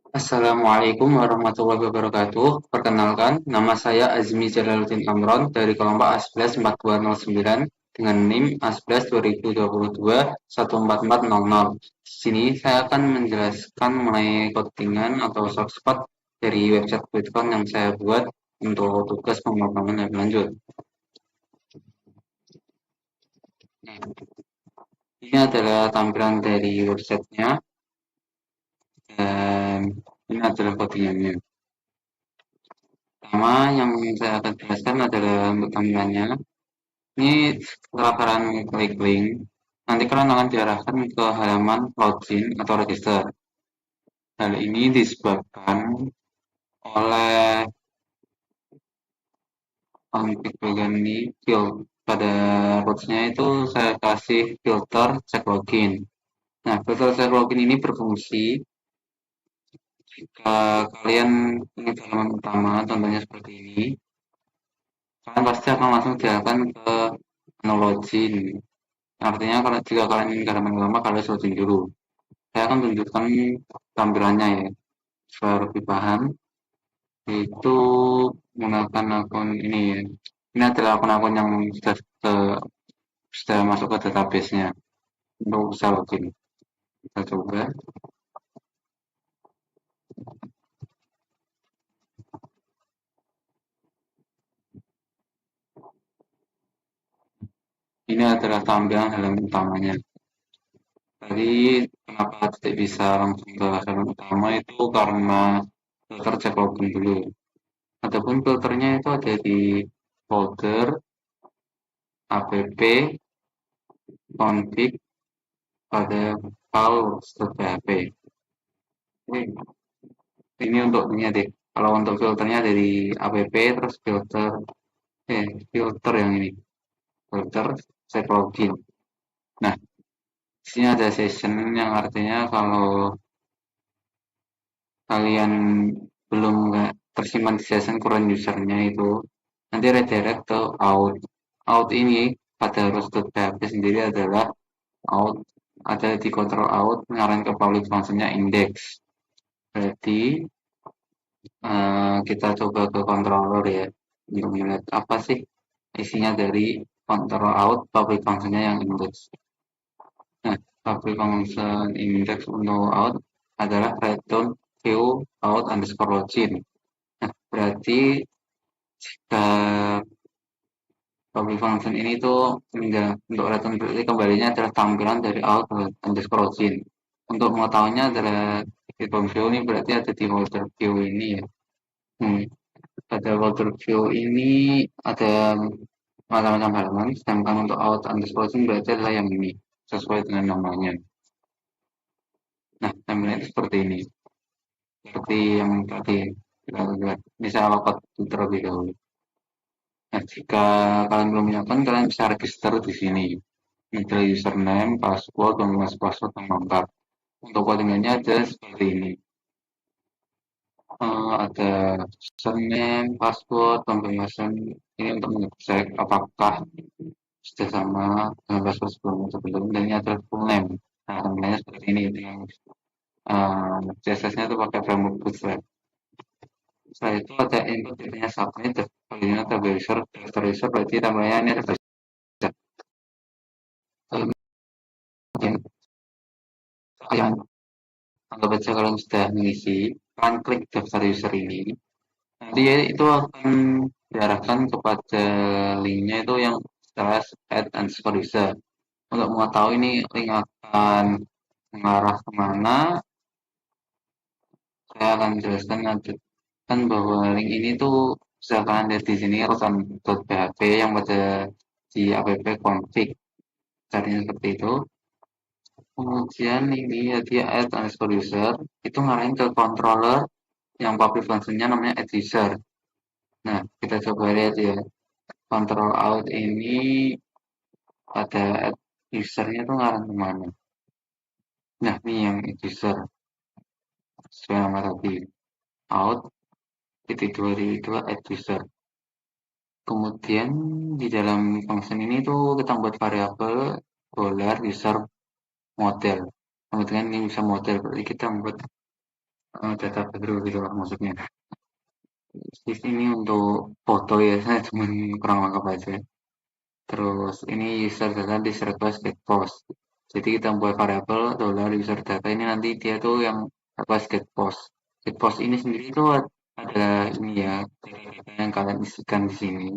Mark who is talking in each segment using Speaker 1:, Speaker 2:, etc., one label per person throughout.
Speaker 1: Assalamualaikum warahmatullahi wabarakatuh. Perkenalkan, nama saya Azmi Jalaluddin Amron dari kelompok A11 4209 dengan NIM A11 2022 14400. Di sini saya akan menjelaskan mengenai codingan atau shortcut dari website Bitcoin yang saya buat untuk tugas pemrograman lebih lanjut. Ini adalah tampilan dari websitenya dan ini adalah codingannya. Pertama yang saya akan jelaskan adalah untuk tampilannya. Ini setelah kalian klik link, nanti kalian akan diarahkan ke halaman login atau register. Hal ini disebabkan oleh konfig bagian ini pada roots-nya itu saya kasih filter check login. Nah, filter check login ini berfungsi jika kalian ingin halaman utama, contohnya seperti ini, kalian pasti akan langsung diarahkan ke menu login. Artinya kalau jika kalian ingin ke halaman utama, kalian harus login dulu. Saya akan tunjukkan tampilannya ya, supaya lebih paham. Itu menggunakan akun ini ya. Ini adalah akun-akun yang sudah masuk ke database-nya untuk bisa login. Kita coba. Ini adalah tampilan halaman utamanya. Tadi kenapa tidak bisa langsung ke halaman utama itu karena filter cek login dulu. Adapun filternya itu ada di folder app config pada file.php. Ini untuk ini deh. Kalau untuk filternya dari app terus filter yang ini. Filter set login. Nah, di sini ada session yang artinya kalau kalian belum nggak tersimpan di session current usernya itu nanti redirect ke out. Out ini pada root.php sendiri adalah out, ada di control out mengarahkan ke public functionnya index. Berarti kita coba ke controller ya untuk melihat apa sih isinya dari control out public functionnya yang index. Nah, public function index untuk out adalah return view out underscore login. Nah, berarti jika public function ini tuh untuk return berarti kembalinya adalah tampilan dari out underscore login. Untuk mengetahuinya adalah return view ini berarti ada di folder view ini ya. Pada folder view ini ada macam-macam halaman, sedangkan untuk out underscore login berarti adalah yang ini sesuai dengan namanya. Nah, tampilannya itu seperti ini. Seperti yang tadi kita lihat. Ini saya login terlebih dahulu. Nah, jika kalian belum menyiapkan, kalian bisa register di sini. Ini adalah username, password, pengumuman password, dan nomor. Untuk codingannya ada seperti ini. Ada username, password, confirmation. Ini untuk mengecek apakah sudah sama dengan password sebelumnya. Dan ini adalah full name. Nah, tampilannya seperti ini. Dengan CSS-nya itu pakai framework Bootstrap. Setelah itu ada input jadinya submit, ini daftar user berarti tambahannya ini ada kemudian kalian anggap saja kalian sudah mengisi, kalian klik daftar user ini, nanti itu akan diarahkan kepada linknya itu yang slash add underscore user. Untuk mengetahui ini link akan mengarah kemana, saya akan jelaskan nanti kan bahwa link ini tuh bisa kalian lihat di sini root.php yang pada di app config caranya seperti itu. Kemudian ini ya dia add underscore user itu ngarahin ke controller yang public functionnya namanya add user. Nah, kita coba lihat ya. Control out ini pada add usernya tuh ngarang kemana. Nah, ini yang add user. Sesuai nama tadi. Out, titik 2 add user. Kemudian di dalam function ini tuh kita buat variabel $user model. Kemudian ini bisa model, berarti kita membuat data baru gitu lah maksudnya. Ini untuk foto ya, saya cuman kurang lengkap aja. Terus ini user data this request get post. Jadi kita buat variabel dollar user data ini nanti dia tuh yang request get post. Get post ini sendiri tuh ada ini ya, data yang kalian isikan di sini.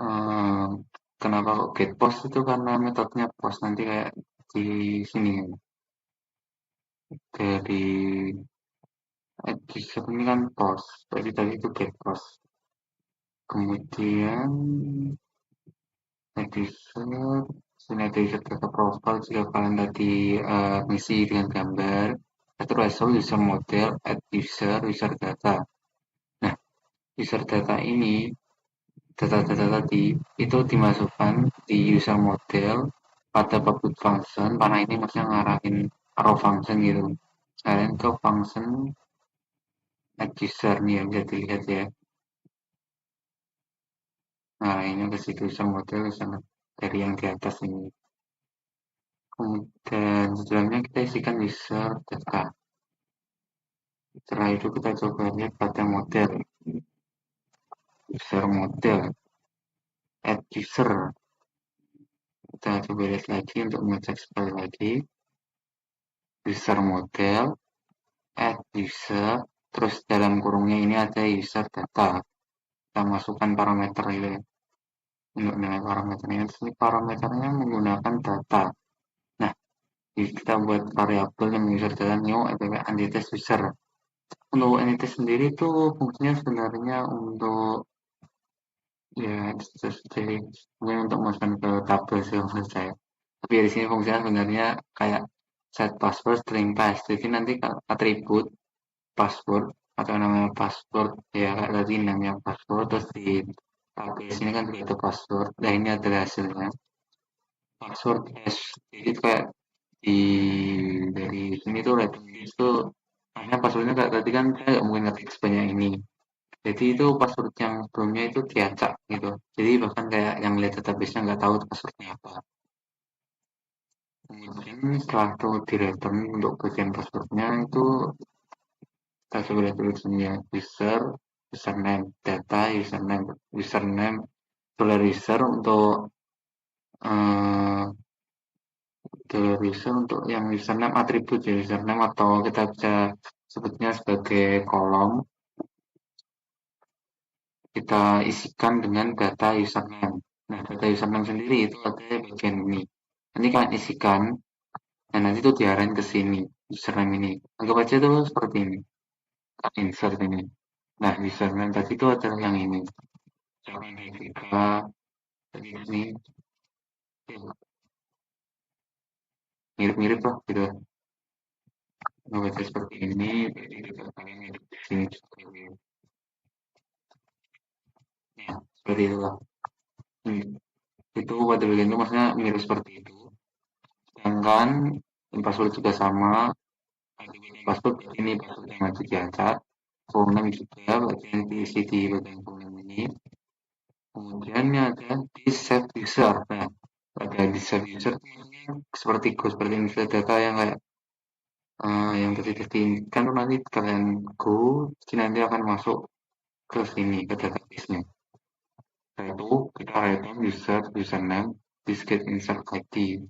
Speaker 1: Ehm, Kenapa kok get post itu karena metodenya post nanti kayak di sini ya. Dari user ini kan post, jadi tadi itu get post. Kemudian netizen, netizen data profile jika kalian tadi ngisi dengan gambar, itu result user model, add user, user data. Nah, user data ini, data-data tadi, itu dimasukkan di user model pada public function, karena ini maksudnya ngarahin arrow function gitu. Kalian ke function add user nih yang bisa dilihat ya. Nah, ini ke situ user model sangat dari yang di atas ini. Kemudian setelahnya kita isikan user data. Setelah itu kita coba lihat pada model. User model, add user. Kita coba lihat lagi untuk mengecek sekali lagi. User model, add user. Terus dalam kurungnya ini ada user data. Kita masukkan parameter ini. Untuk nilai parameternya, ini parameternya menggunakan data. Nah, kita buat variabel yang user data new entitas user. Untuk entitas sendiri itu fungsinya sebenarnya untuk ya jadi mungkin untuk masukkan ke tabel sih maksud saya. Tapi di sini fungsinya sebenarnya kayak set password string pass. Jadi nanti atribut password atau namanya password ya kayak tadi namanya password terus di tabel sini kan itu password. Nah ini adalah hasilnya password hash. Jadi itu kayak di dari sini tuh rating itu hanya passwordnya kayak tadi kan saya nggak mungkin ngetik sebanyak ini. Jadi itu password yang sebelumnya itu diacak gitu. Jadi bahkan kayak yang lihat database-nya nggak tahu itu passwordnya apa. Kemudian setelah itu di return untuk bagian passwordnya itu kita coba lihat dulu sini ya. User, username, data, username, dollar user untuk eh dollar user untuk yang username atribut ya username atau kita bisa sebutnya sebagai kolom kita isikan dengan data username. Nah, data username sendiri itu ada di bagian ini. Nanti kalian isikan, dan nanti itu diarahin ke sini, username ini. Anggap aja itu seperti ini. Kalian insert ini. Nah, username tadi itu adalah yang ini. Jangan kita tadi ini mirip-mirip lah gitu. Anggap aja seperti ini, jadi kita kalian edit di sini seperti ini. Ya, seperti itulah. Hmm. Itu pada bagian itu maksudnya mirip seperti itu. Sedangkan password juga sama, password ini password yang wajib diacak, fullname juga bagian diisi di bagian fullname ini. Kemudian ada di set user. Nah, pada di set user seperti go seperti misalnya data yang kayak yang tadi kan nanti kalian go, jadi nanti akan masuk ke sini ke database-nya. Setelah itu kita return user username this get insert ID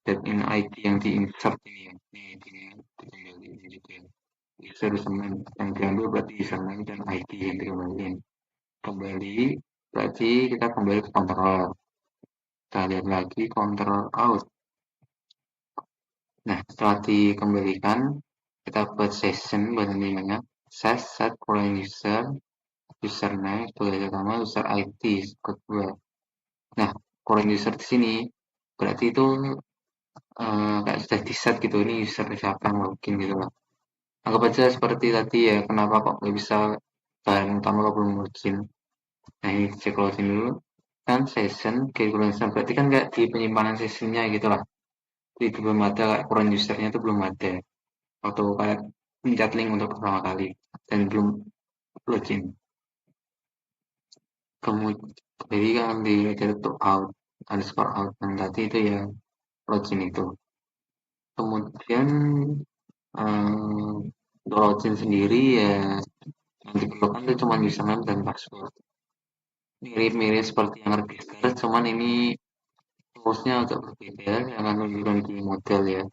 Speaker 1: dan in ID yang di insert ini ya ini dikembali ini juga ya. User username yang diambil berarti username dan ID yang dikembalikan kembali berarti kita kembali ke controller kita lihat lagi control out. Nah setelah dikembalikan kita buat session buat nantinya set current user username sebagai pertama user ID kedua. Nah current user di sini berarti itu kayak sudah di set gitu ini user siapa yang login gitu lah. Anggap aja seperti tadi ya, kenapa kok nggak bisa bahan utama kalau belum login. Nah ini cek login dulu. Kan session, calculation berarti kan kayak di penyimpanan sessionnya gitu lah. Itu belum ada, kayak current usernya itu belum ada. Atau kayak pencet link untuk pertama kali. Dan belum login. Kemudian, jadi kan di itu out, underscore out. Dan tadi itu ya login itu. Kemudian untuk login sendiri ya yang diperlukan itu cuma username dan password. Mirip-mirip seperti yang register, cuman ini toolsnya agak berbeda yang akan menunjukkan di model ya.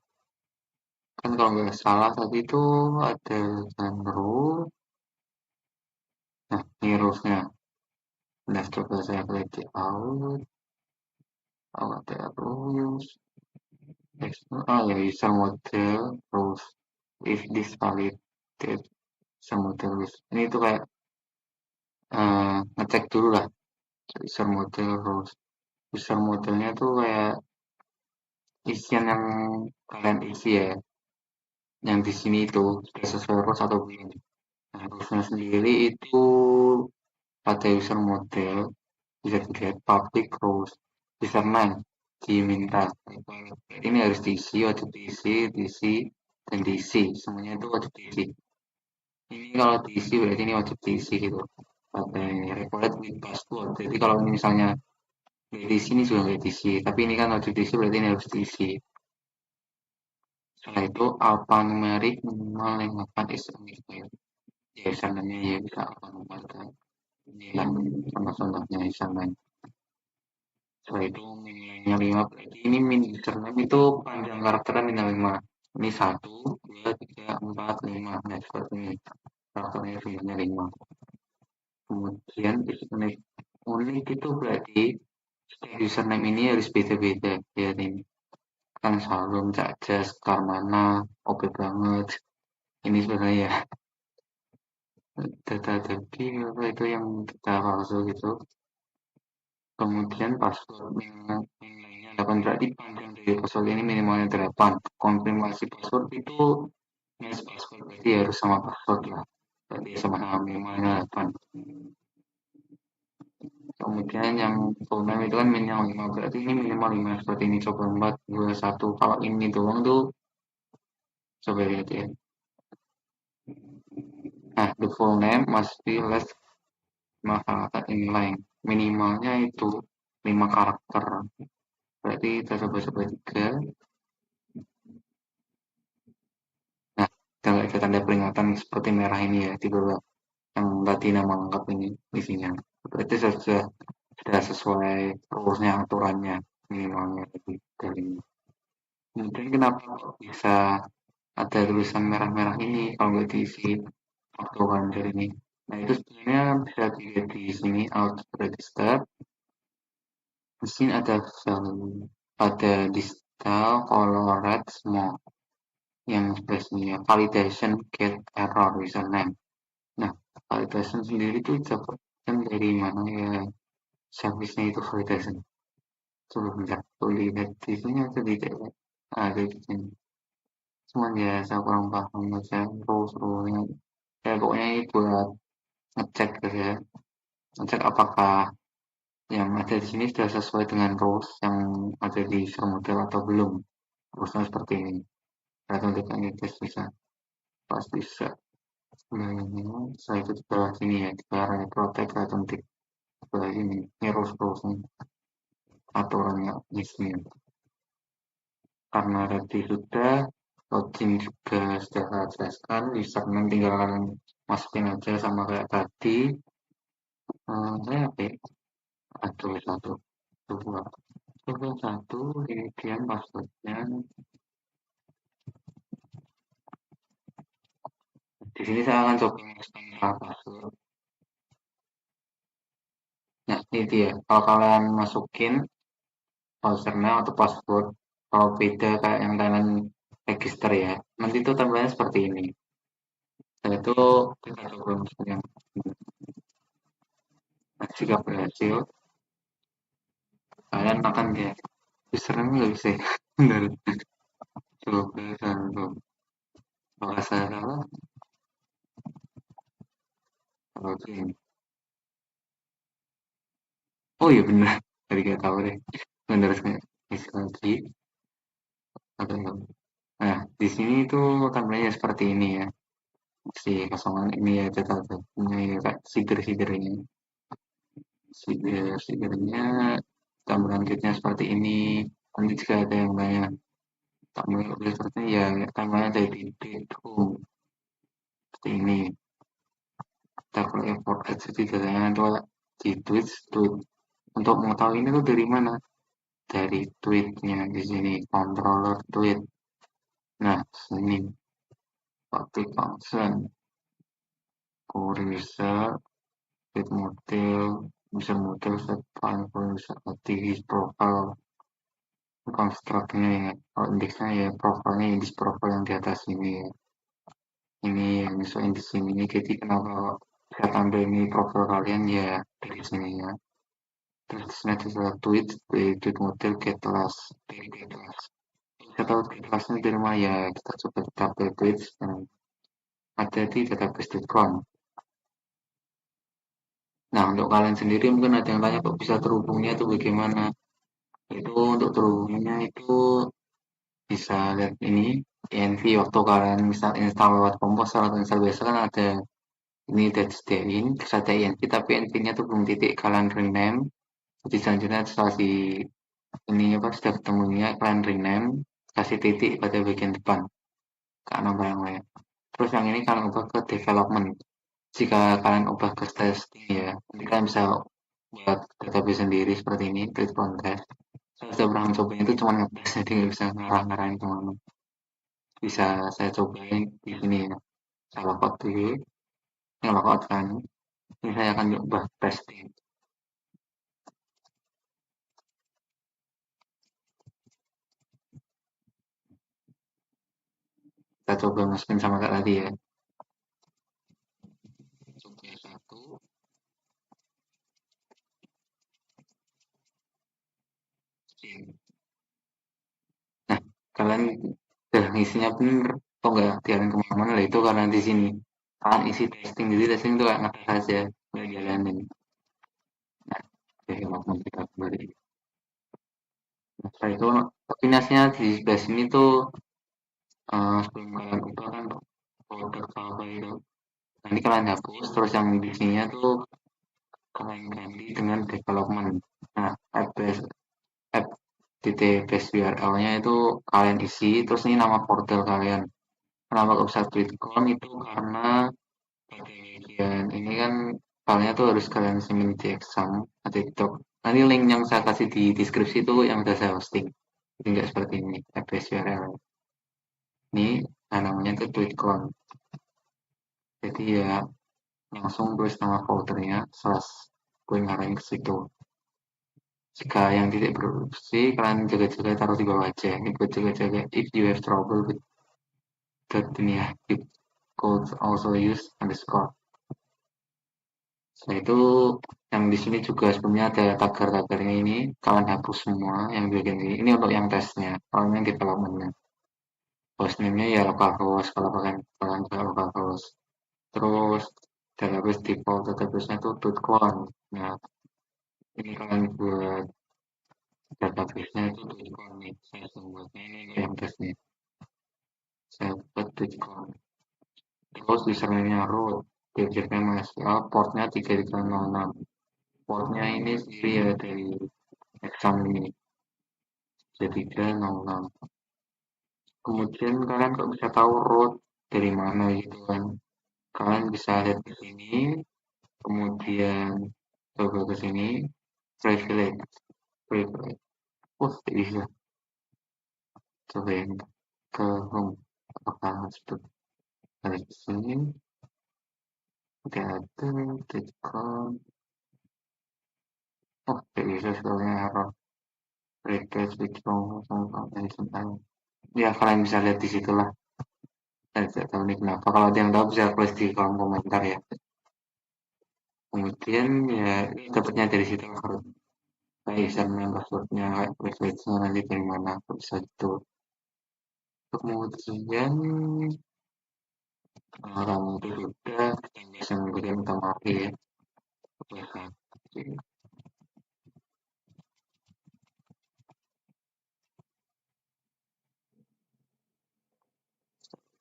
Speaker 1: Kan kalau nggak salah tadi itu ada row. Nah, ini rows-nya. Nah, coba saya klik di out. Ada rows. Ya, user model rows. If this validated user model rows. Ini tuh kayak ngecek dulu lah user model rows. User modelnya tuh kayak isian yang kalian isi ya. Yang di sini itu sudah sesuai rows atau belum. Nah, rowsnya sendiri itu pada user model bisa dilihat public rows username diminta ini harus diisi, wajib diisi dan diisi semuanya itu wajib diisi. Ini kalau diisi berarti ini wajib diisi gitu pakai record with password. Jadi kalau ini misalnya nggak diisi ini juga nggak diisi, tapi ini kan wajib diisi berarti ini harus diisi. Setelah itu alphanumeric minimal yang 8 is unique. Ya username ya bisa alphanumeric kan. Ini kan contoh-contohnya username. Setelah itu nilainya 5 berarti ini min username itu panjang karakternya minimal 5. Ini 1, 2, 3, 4, 5. Nah, seperti ini. Karakternya jumlahnya 5. Kemudian unik. Unik itu berarti setiap username ini harus beda-beda. Ya ini. Kan Salum, Cak Jas, Karmana, OP banget. Ini sebenarnya ya data daki apa itu yang kita palsu gitu. Kemudian password nilainya 8 berarti panjang dari password ini minimalnya 8. Konfirmasi password itu match password berarti harus sama password lah. Berarti sama-sama minimalnya 8. Kemudian yang full name itu kan minimal 5 berarti ini minimal 5 seperti ini coba 4 2 1. Kalau ini doang tuh coba lihat ya. Nah, the full name must be less 5 karakter in line. Minimalnya itu 5 karakter. Berarti kita coba-coba 3. Nah, kalau ada tanda peringatan seperti merah ini ya di bawah yang tadi nama lengkap ini isinya. Berarti sudah sesuai rules-nya aturannya minimalnya dari ini. Kemudian kenapa kok bisa ada tulisan merah-merah ini kalau nggak diisi aturan dari ini? Nah itu sebenarnya bisa dilihat di sini out register. Di sini ada value, ada distal color red small yang sebenarnya validation get error username. Nah, validation sendiri itu dapatkan dari mana ya service-nya itu validation. Coba bentar, aku lihat di sini atau tidak ya? Ada di sini. Cuman ya saya kurang paham aja rules-rulesnya. Ya pokoknya ini buat ngecek gitu ya. Ngecek apakah yang ada di sini sudah sesuai dengan rules yang ada di user model atau belum. Rulesnya seperti ini. Atau tidak ini tes bisa. Pas bisa. Saya itu di bawah sini ya, di bawah protect authentic. Di bawah ini rules-rulesnya. Aturannya di sini. Karena tadi sudah login juga sudah saya jelaskan, username tinggal kalian masukin aja sama kayak tadi. Saya apa ya? Satu, dua, satu, kemudian passwordnya. Di sini saya akan coba masukkan password. Nah, ini dia. Kalau kalian masukin username atau password, kalau beda kayak yang kalian register ya, nanti itu tampilannya seperti ini. Dan itu kita coba masukkan. Nah, jika berhasil, kalian akan kayak username nggak bisa ya? Benar. Coba satu. Kalau saya salah, login. Oh iya benar. Tadi nggak tahu deh. Benar saya isi lagi. Atau enggak. Nah, di sini tuh tampilannya seperti ini ya. Si kosongan ini ya catatannya ya kayak sider ini. Sidernya tampilan kitnya seperti ini. Nanti jika ada yang banyak tampilan seperti ini ya tampilannya dari bedroom. seperti ini. Kita klik import aja di datanya itu di tweet. Untuk mengetahui ini tuh dari mana? Dari tweetnya di sini, controller tweet. Nah, sini pakai function kursor tweet model bisa model set file kursor aktivis profile konstruknya ya. Kalau indeksnya ya profilnya indeks profil yang di atas ini ya. Ini yang misalnya di sini. Jadi kenapa saya tampil ini profil kalian ya dari sini ya. Terus di sini ada tweet di tweet model get class. Kita tahu get classnya dari mana ya. Kita coba kita tweet dan ada di database.com. Nah, untuk kalian sendiri mungkin ada yang tanya kok bisa terhubungnya itu bagaimana. Itu untuk terhubungnya itu bisa lihat ini INV waktu kalian misal install lewat komposer atau install biasa kan ada ini dash.in terus ada INV tapi INV-nya tuh belum titik kalian rename. Jadi selanjutnya setelah di ini apa sudah ketemunya kalian rename kasih titik pada bagian depan ke nomor yang lain. Terus yang ini kalian ubah ke development. Jika kalian ubah ke testing ya, nanti kalian bisa buat database sendiri seperti ini, tweet contest. Saya sudah pernah cobain itu cuma ngetes, jadi nggak bisa ngarah-ngarahin kemana. Bisa saya cobain di sini ya. Saya logout dulu, ini logout kan. Ini saya akan coba testing. Kita coba masukin sama kayak tadi ya. Coba satu. Nah, kalian udah isinya bener atau enggak jalan kemana-mana lah itu karena di sini. Kalian isi testing, jadi testing itu kayak ngetes aja, nggak jalanin. Nah, oke, langsung kita kembali. Nah, setelah itu kombinasinya di sebelah sini tuh sebelum kalian ubah kan folder file itu. Nanti kalian hapus, terus yang di sininya tuh kalian ganti dengan development. Nah, app titik base URL-nya itu kalian isi, terus ini nama portal kalian. Kenapa kok bisa tweetcon itu karena bagian ini kan filenya tuh harus kalian simpan di exam atau TikTok. Nanti link yang saya kasih di deskripsi itu yang udah saya hosting. Jadi nggak seperti ini, app base URL. Ini namanya itu tweetcon. Jadi ya langsung tulis nama foldernya slash gue ngarahin ke situ. Jika yang tidak berfungsi kalian jaga-jaga taruh di bawah aja. Ini buat jaga-jaga if you have trouble with that ini ya, you could also use underscore. Setelah itu yang di sini juga sebenarnya ada tagar-tagarnya ini kalian hapus semua yang di bagian ini. Ini untuk yang tesnya, kalau yang developmentnya. Hostname-nya ya localhost kalau kalian pakai localhost. Terus database default database-nya itu .conf. Nah, ini kalian buat database-nya itu .conf nih. Saya buatnya ini untuk yang tesnya. Saya buat .conf. Terus username-nya root. Gadgetnya MySQL, portnya 3306. Portnya ini sendiri ya dari exam ini. 3306. Kemudian kalian kok bisa tahu root dari mana gitu kan. Kalian bisa lihat di sini, kemudian coba ke sini, privilege. Privilege. Oh, bisa. Coba yang ke home. Apakah itu ada di sini? Tidak ada, com. Oh, tidak bisa soalnya error. Request with wrong mention time. Ya, kalian bisa lihat di situ lah. Saya tidak tahu ini kenapa. Kalau ada yang tahu bisa tulis di kolom komentar ya. Kemudian ya dapatnya dari situ. Kayak username passwordnya, kayak privilege-nya nanti dari mana. Bisa itu. Kemudian kamu itu sudah bisa menggunakan utama ya.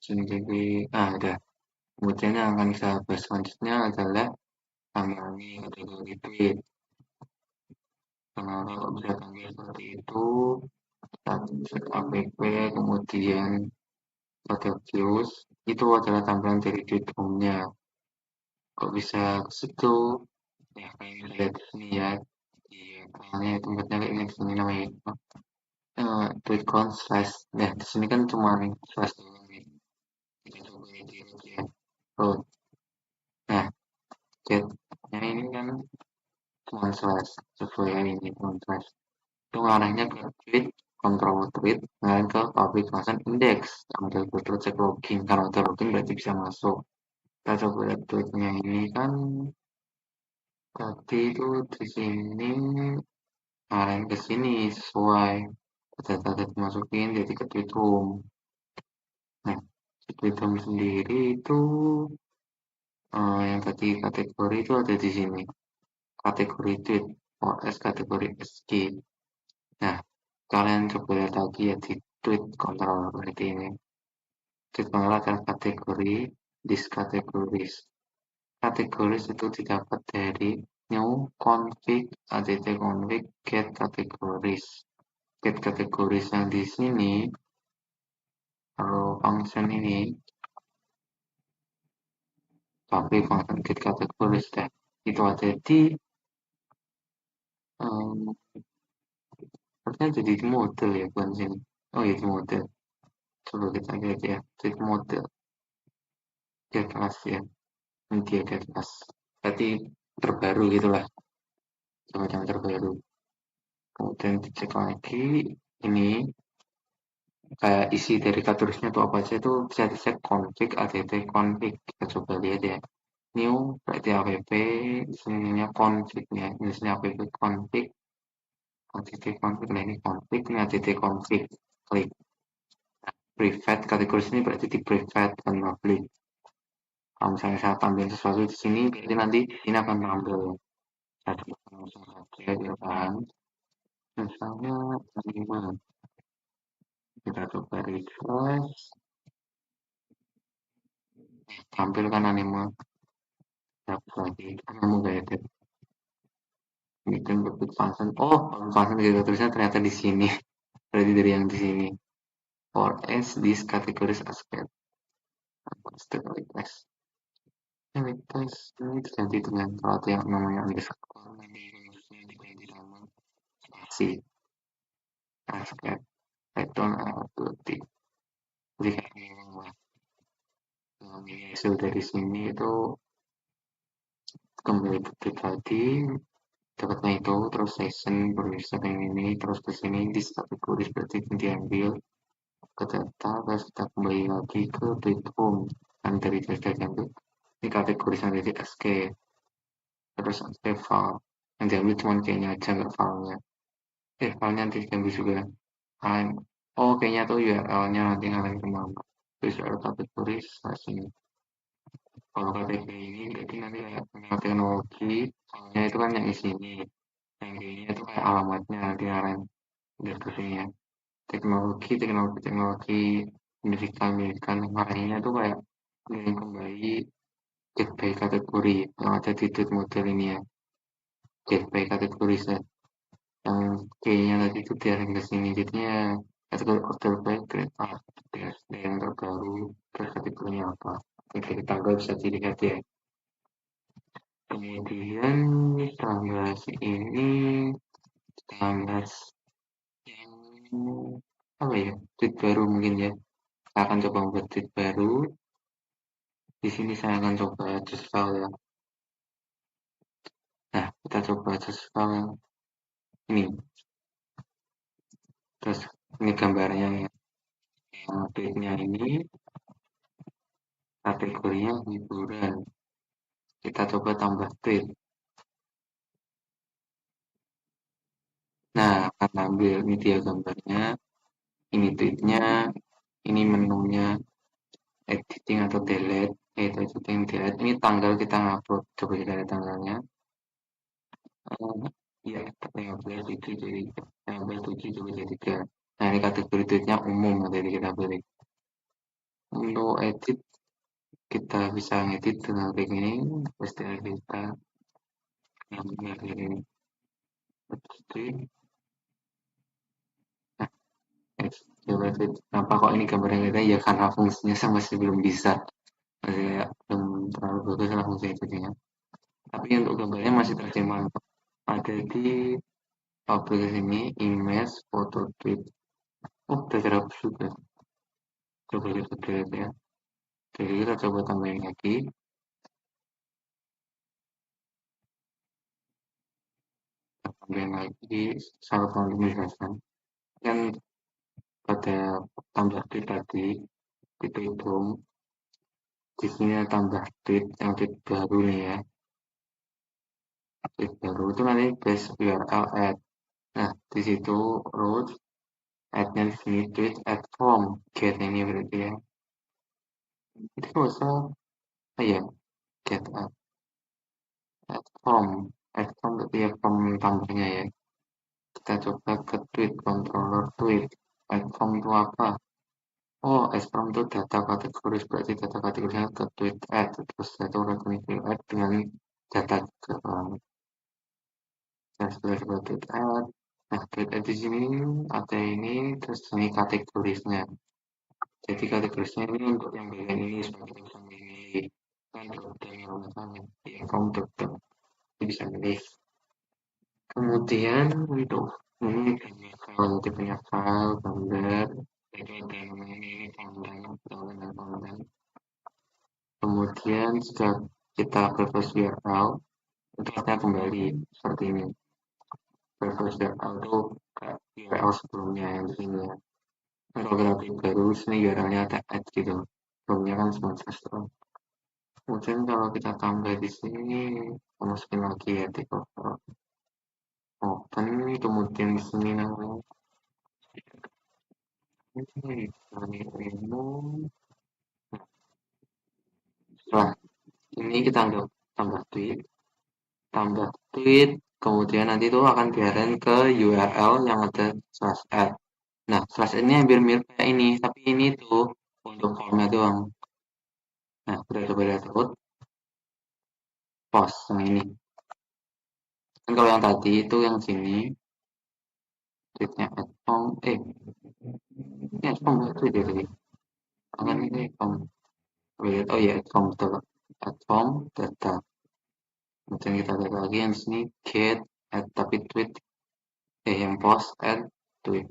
Speaker 1: Jadi, ada. Kemudian yang akan saya bahas selanjutnya adalah tanggalnya atau retweet. Kenapa kok bisa tanggal seperti itu? App, kemudian pada views itu adalah tampilan dari tweet home-nya. Kok bisa ke situ? Ya kayak lihat di sini ya. Di filenya tempatnya kayak ini di sini namanya tweet count slash. Nah di sini kan cuma slash doang nih. Kita coba di root ya. Root. Nah chatnya ini kan cuma slash sesuai yang ini cuma slash. Itu ngarahnya ke tweet, control tweet, ngarahnya ke public function index. Yang betul-betul cek login. Kalau udah login berarti bisa masuk. Kita coba lihat tweetnya ini kan tadi itu di sini ngarahin ke sini sesuai data-data dimasukin jadi ke tweet home. Nah, di tweet home sendiri itu yang tadi kategori itu ada di sini. Kategori tweet, OS kategori SG. Nah, kalian coba lihat lagi ya di tweet control berarti ini. Tweet control adalah kategori this categories. Kategoris itu didapat dari new config add config get categories. Get categories yang di sini kalau function ini tapi function get categories deh itu ada di um, sepertinya jadi di model ya bukan sini. Oh ya di model. Coba kita lihat ya di model dia kelas ya. Ini dia kelas. Berarti terbaru gitulah semacam terbaru. Kemudian dicek lagi ini kayak isi dari katalognya itu apa aja itu bisa dicek config add config kita coba lihat ya new berarti app sininya confignya ini sini app config add config nah ini config ini add config klik private kategori sini berarti di private dan public kalau misalnya saya tampilin sesuatu di sini berarti nanti ini akan tampil saya coba langsung saja ya kan misalnya animal kita coba refresh tampilkan animal dapat lagi kamu gak edit bikin public function oh function juga tulisannya ternyata di sini berarti dari yang di sini or else these categories are scared step like this like this ini terganti dengan kalau yang namanya underscore nanti rumusnya diganti sama spasi scared I don't have to jadi kayak gini lah hasil dari sini itu kembali ke tadi dapatnya itu terus session berusaha yang ini terus ke sini di kategori berarti diambil ke data terus kita kembali lagi ke tweet home kan dari data yang itu ini kategori yang dari SK terus SK file yang diambil cuma kayaknya aja nggak filenya filenya nanti diambil juga oh kayaknya tuh URL-nya nanti ngalahin kemana terus URL kategori slash ini kalau kategori ini berarti nanti kayak teknologi soalnya itu kan yang di sini yang kayaknya itu kayak alamatnya nanti ngarahin deskripsinya teknologi pendidikan makanya tuh kayak ingin kembali get by kategori yang ada di tweet model ini ya get by kategori set yang kayaknya tadi itu diaring ke sini jadinya kategori order by grade A yang terbaru terus kategorinya apa dari tanggal bisa dilihat ya kemudian tanggal ini tanggal yang apa ya tweet baru mungkin ya saya akan coba membuat tweet baru di sini saya akan coba just file ya. Nah, kita coba just file yang ini. Terus ini gambarnya ya. Yang tweetnya ini kategorinya hiburan. Kita coba tambah tweet. Nah, akan ambil ini dia gambarnya, ini tweetnya, ini menunya editing atau delete, itu editing delete. Ini tanggal kita ngupload. Coba kita lihat tanggalnya. Iya, 15 7 jadi 15 7 coba jadi 3. Nah, ini kategori tweetnya umum nanti kita pilih. Untuk edit kita bisa ngedit dengan kayak gini pasti kita yang ini pasti nah, Coba tweet kenapa kok ini gambarnya beda ya karena fungsinya saya masih belum bisa, masih kayak belum terlalu bagus lah fungsi itu ya. Tapi untuk gambarnya masih terjemahan kok. Ada di aplikasi ini image foto tweet. Oh udah terhapus juga. Coba kita delete ya. Jadi kita coba tambahin lagi. Kita tambahin lagi satu tahun menjelaskan. Kan pada tambah tweet tadi itu hitung di sini ada tambah tweet yang tweet baru nih ya. Tweet baru itu nanti base URL add. Nah, di situ root add-nya di sini tweet add from get ini berarti ya. Itu nggak usah, oh ya get add from berarti ya from tambahnya ya. Kita coba ke tweet controller tweet. Add from itu apa? Oh, as from itu data kategoris berarti data kategorinya ke tweet add terus satu rekening add dengan data ke dan sudah tweet add. Nah, tweet add di sini ada ini terus ini kategorisnya. Jadi kategorisnya ini untuk yang bagian ini sebagai yang ini kan dropdown yang misalnya di account dropdown itu bisa milih. Kemudian untuk ini kalau dia punya file gambar itu ada namanya ini konten. Kemudian jika kita browse URL itu akan kembali seperti ini. Browse URL itu kayak URL sebelumnya yang di sini ya. Kalau grafik baru sini URL-nya ada add gitu. Sebelumnya kan semua custom. Kemudian kalau kita tambah di sini, masukin lagi ya di cover open, kemudian di sini namanya ini remove. Setelah ini kita anggap tambah tweet, kemudian nanti itu akan diarahin ke URL yang ada slash add. Nah, slash ini hampir mirip kayak ini, tapi ini tuh untuk formnya doang. Nah, udah coba lihat out, post yang ini. Kan kalau yang tadi itu yang sini, tweetnya add form, ini add form itu dia tadi. Kan ini form, lihat, oh ya add form betul. Add form data. Kemudian kita lihat lagi yang sini get add tapi tweet, yang post add tweet.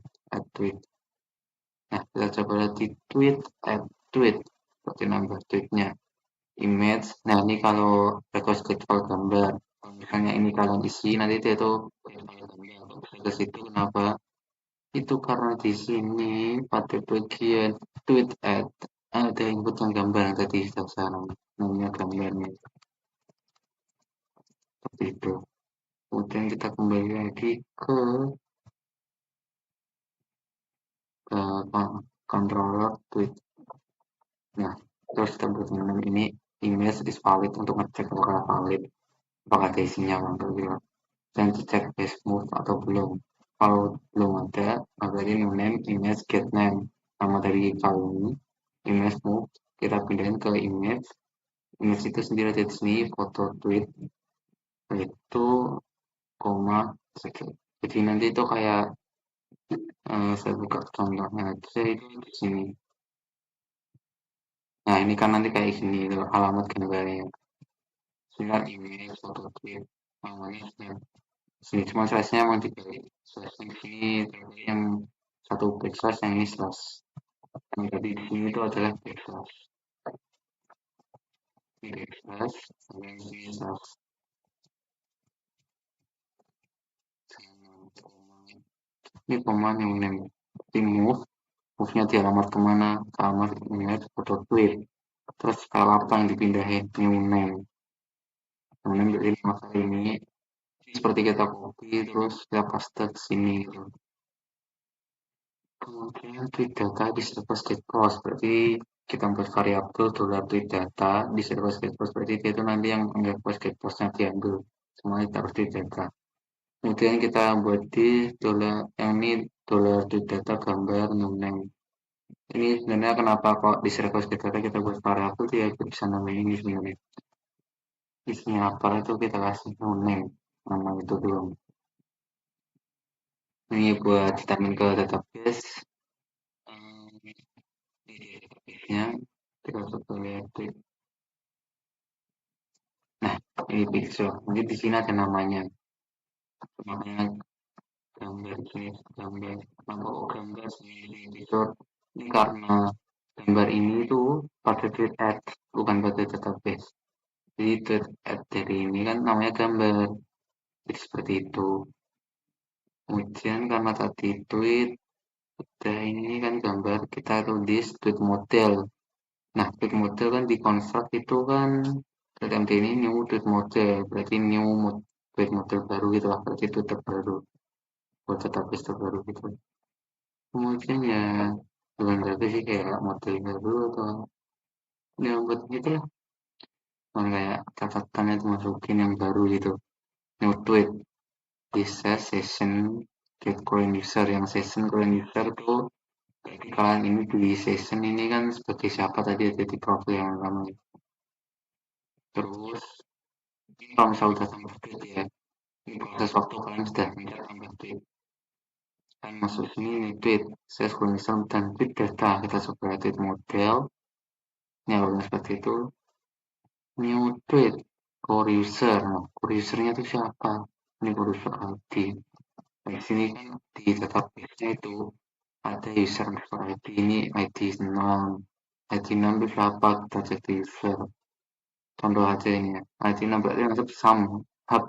Speaker 1: Nah, kita coba lihat di tweet add tweet. Seperti nambah tweetnya. Image. Nah, ini kalau request get file gambar. Kalau misalnya ini kalian isi, nanti dia tuh file gambar. Ke situ kenapa? Itu karena di sini pada bagian tweet add ada input yang gambar yang tadi saya namanya gambarnya seperti itu. Kemudian kita kembali lagi ke controller tweet. Nah, terus kita buat ini image is valid untuk ngecek apakah valid, apakah ada isinya atau tidak. Dan cek base move atau belum. Kalau belum ada, berarti new name image get name. Nama dari file ini image move kita pindahin ke image. Image itu sendiri ada di sini foto tweet itu koma second. Jadi nanti itu kayak saya buka contohnya aja itu di sini. Nah, ini kan nanti kayak gini itu alamat gambarnya. Sinar image foto tweet namanya sini cuma size-nya emang dibalik. Size di sini terbalik yang satu backslash yang ini slash. Yang tadi di sini itu adalah backslash. Ini backslash, yang ini slash. Ini command yang name. Di move-nya di alamat kemana? Ke alamat image foto tweet. Terus kalau apa yang dipindahin? New name. New name jadi nama ini seperti kita copy terus kita paste ke sini gitu. Kemudian tweet data di server get post berarti kita buat variabel dollar tweet data di server get post berarti dia itu nanti yang anggap post get postnya diambil semuanya harus tweet data. Kemudian kita buat di dollar yang ini dollar tweet data gambar name. Ini sebenarnya kenapa kok di server get data kita buat variabel dia bisa namanya ini sebenarnya. Isinya apa itu kita kasih name nama itu doang. Ini buat vitamin ke database tweetnya kita coba lihat tweet. Nah, ini pixel. Jadi di sini ada namanya. Namanya gambar ini gambar nampak gambar sendiri editor ini karena gambar ini tuh pada tweet ad bukan pada database. Jadi tweet ad dari ini kan namanya gambar. Jadi seperti itu. Kemudian karena tadi tweet udah ini kan gambar kita tulis tweet model. Nah, tweet model kan dikonstruk itu kan TMT ini new tweet model, berarti new tweet model baru gitu lah, berarti tweet terbaru buat database terbaru gitu. Kemudian ya bukan berarti sih kayak model baru atau ya buat gitu lah. Cuman kayak catatannya itu masukin yang baru gitu. New tweet, bisa session tweet current user. Yang session current user tuh berarti kalian ini di session ini kan sebagai siapa tadi ada di profil yang pertama. Terus ini kalau misalnya udah tambah tweet ya, ini proses waktu kalian sudah minta tambah tweet. Kalian masuk sini ini tweet, saya scroll misal dan tweet data kita coba tweet model. Ini kalau seperti itu, new tweet core user. Nah, core usernya itu siapa? Ini core user ID. Nah, di sini kan di database-nya itu ada user underscore ID. Ini ID non. ID non itu siapa? Kita cek di user. Contoh aja ini ya. ID non berarti masuk sum hub.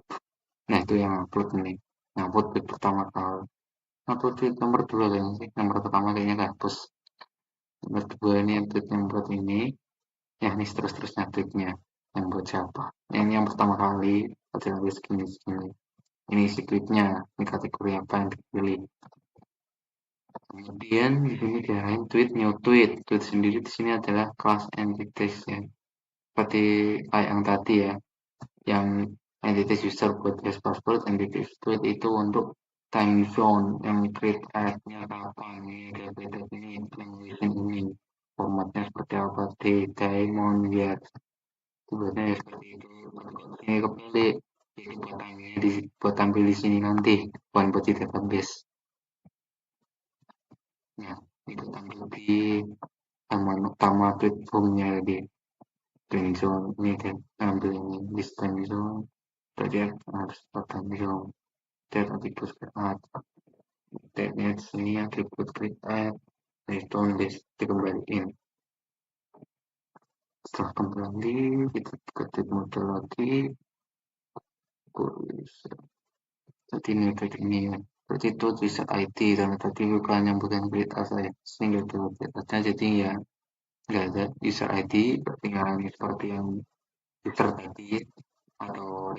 Speaker 1: Nah, itu yang upload ini. Yang upload tweet pertama kali. Upload tweet nomor 2 kayaknya sih. Nomor pertama kayaknya hapus. Nomor 2 ini yang tweet yang buat ini. Ya, ini terus-terusnya tweetnya. Yang buat siapa? Ini yang pertama kali. Kategori segini-segini. Ini isi tweetnya. Ini kategori apa yang dipilih. Kemudian di sini diarahin tweet new tweet. Tweet sendiri di sini adalah class entities ya. Seperti kayak yang tadi ya. Yang entities user buat guest password, entities tweet itu untuk time zone yang create ad-nya kapan ini, beda ini, yang ini. Formatnya seperti apa? Diamond ya. Sebenarnya ya seperti itu. Ini kebalik. Jadi buat tampil di sini nanti, bukan buat di database. Nah, itu tampil di halaman utama platformnya di time zone ini kan ambil ini di time zone. Tadi harus time zone. Tab atribut create ad. Tabnya di sini atribut create ad. Itu dikembaliin. Setelah kembali, kita ketik model lagi. Jadi ini tadi ini ya. Berarti itu user ID karena tadi bukan yang bukan create ad saya. Sehingga itu create ad-nya jadi ya nggak ada user ID ketinggalan seperti yang user tadi atau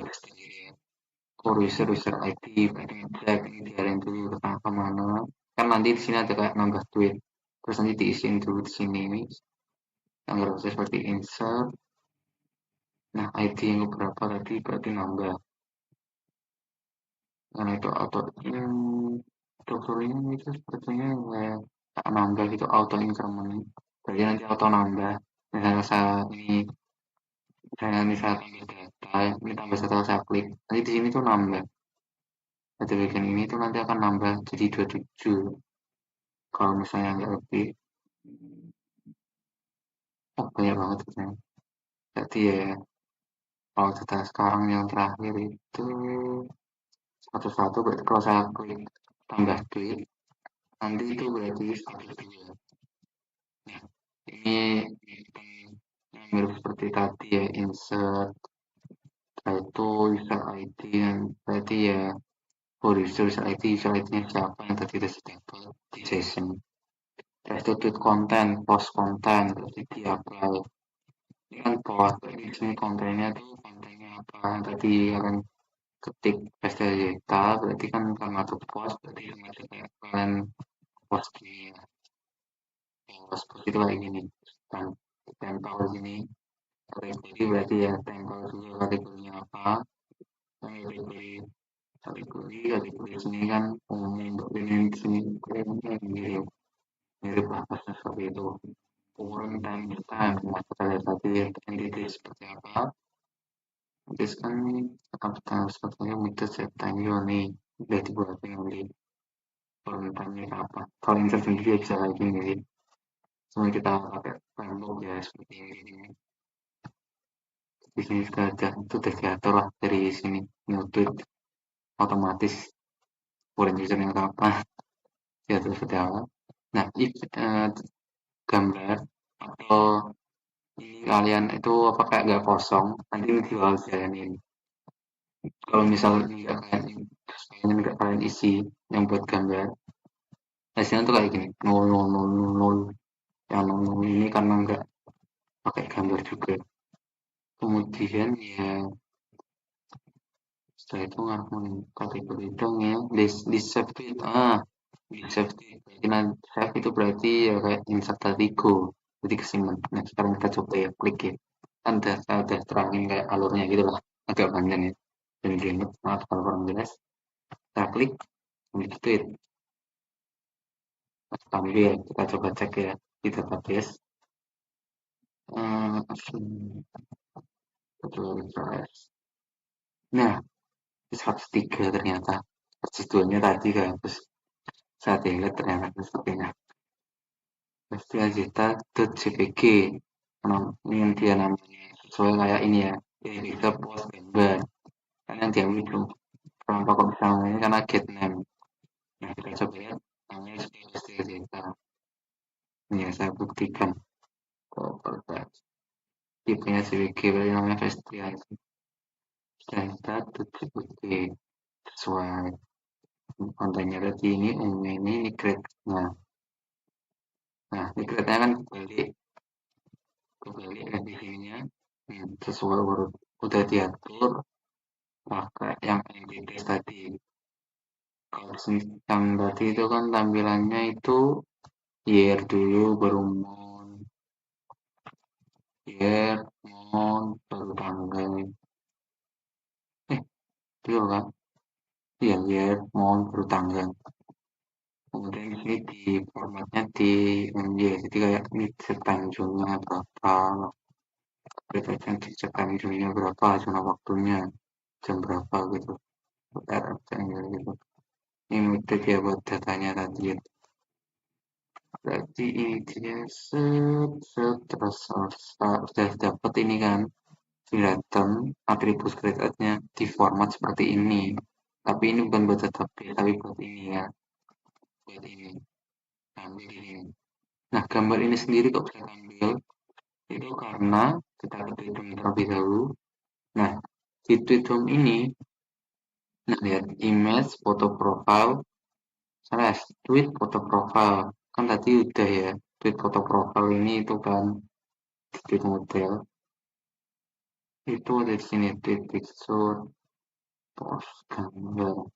Speaker 1: core user ID berarti ngecek ini diarahin dulu ke kemana kan nanti di sini ada kayak nambah tweet terus nanti diisiin dulu di sini ini yang harusnya seperti insert nah ID yang berapa tadi berarti nambah nah itu auto ini itu sepertinya kayak nambah itu auto increment berarti nanti auto nambah misalnya saya ini saya misalnya tambah data ini tambah satu saya klik nanti di sini tuh nambah data bagian ini tuh nanti akan nambah jadi 27 kalau misalnya nggak lebih oh banyak banget ya jadi ya kalau data sekarang yang terakhir itu satu-satu berarti kalau saya klik tambah tweet nanti itu berarti 102 nah ini yang mirip seperti tadi ya insert itu user ID dan berarti ya for user ID-nya siapa yang tadi kita stempel di session terus itu tweet konten post konten berarti di apply ini kan post berarti di sini kontennya tuh kontennya apa yang tadi akan ketik paste data berarti kan karena itu post berarti masih kayak kalian post di post itu kayak gini dan tempel gini kategori berarti ya tempel dulu kategorinya apa kategori sini kan umumnya untuk ini sini umumnya mirip mirip bahasanya seperti itu kurang time maka kita lihat tadi entity seperti apa nanti kan akan kita sepertinya minta set time zone nih udah dibuatin nanti kurang time nya apa kalau insert sendiri bisa lagi nih cuma kita pakai framework ya seperti ini. Di sini sudah diatur lah dari sini new tweet otomatis foreign user yang apa diatur seperti apa. Nah, gambar atau ini kalian itu apa kayak nggak kosong nanti ini jual jalanin. Kalau misalnya nggak kalian pengen nggak kalian isi yang buat gambar, hasilnya tuh kayak gini nol nol nol nol nol. Yang nol nol ini karena nggak pakai gambar juga. Kemudian ya setelah itu ngapain kategori dong ya di save tweet di save tweet nah save itu berarti ya kayak insert tadi go jadi kesimpan. Nah sekarang kita coba ya klik ya kan udah terangin kayak alurnya gitu lah agak panjang ya dan ribet maaf kalau kurang jelas. Kita klik di tweet tampil kita coba cek ya di database betul refresh. Nah 103 ternyata persiduannya tadi kan terus saya lihat ternyata sepertinya Vista.jpg yang dia namanya sesuai kayak ini ya ini kita post gambar kan yang diambil belum kenapa kok bisa namanya karena get name. Nah kita coba lihat namanya Vista ini ya saya buktikan cover tipenya JPG berarti namanya Vista.jpg sesuai kontennya tadi ini umumnya ini create nah ini create-nya kan kembali ke sininya sesuai urut udah diatur pakai yang entitas tadi. Kalau yang tadi itu kan tampilannya itu year dulu baru year baru tanggal eh iya kan iya year baru tanggal kemudian di sini di formatnya di MJ jadi kayak ini time zone-nya berapa berdasarkan time zone-nya berapa zona waktunya jam berapa gitu gitu ini metode dia buat datanya tadi ya. Berarti ini dia terus sudah dapat ini kan kelihatan atribut create-nya di format seperti ini. Tapi ini bukan buat database, tapi buat ini ya, buat ini. Ambil ini. Nah, gambar ini sendiri kok bisa ambil itu karena kita tweet terlebih dahulu. Nah, di tweet ini, nah lihat image, foto profile, slash tweet foto profile. Kan tadi udah ya, tweet foto profile ini itu kan tweet model itu ada di sini tweet picture post gambar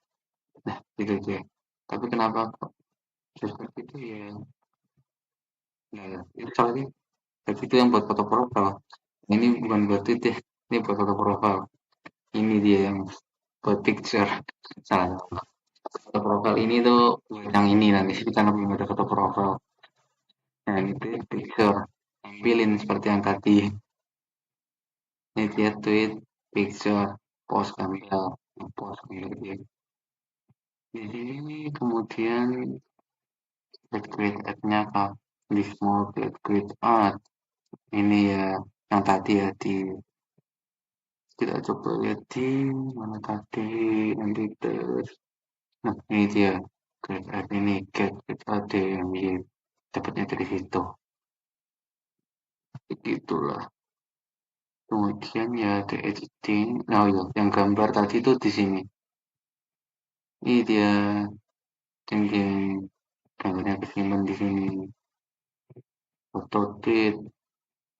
Speaker 1: nah gitu aja tapi kenapa kok seperti itu ya nah itu soalnya tapi itu yang buat foto profile ini bukan buat tweet ya ini buat foto profile ini dia yang buat picture salah foto profile ini tuh buat yang ini nanti kita belum ada foto profile nah itu picture tampilin seperti yang tadi ini dia tweet picture post gambar post gitu ya di sini kemudian create ad-nya kak di small create ad ini ya yang tadi ya di kita coba lihat di mana tadi nanti terus nah ini dia create ad ini create ad yang dapatnya dari situ begitulah kemudian ya ada editing nah ya yang gambar tadi tuh di sini ini dia tinggal gambarnya kesimpan di sini foto tweet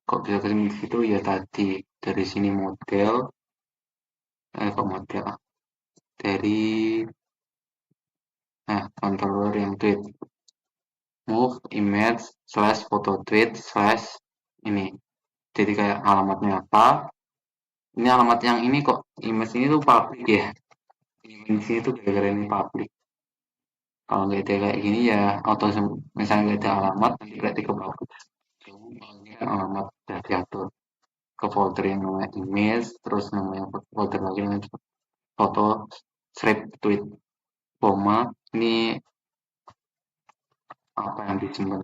Speaker 1: kok bisa kesimpan di situ ya tadi dari sini model kok model dari controller yang tweet move image slash photo tweet slash ini jadi kayak alamatnya apa ini alamat yang ini kok image ini tuh public ya image ini tuh gara-gara ini public kalau nggak ada kayak gini ya atau misalnya nggak ada alamat nanti berarti ke public ini kan alamat udah diatur ke folder yang namanya image terus namanya folder lagi namanya foto strip tweet koma ini apa yang disimpan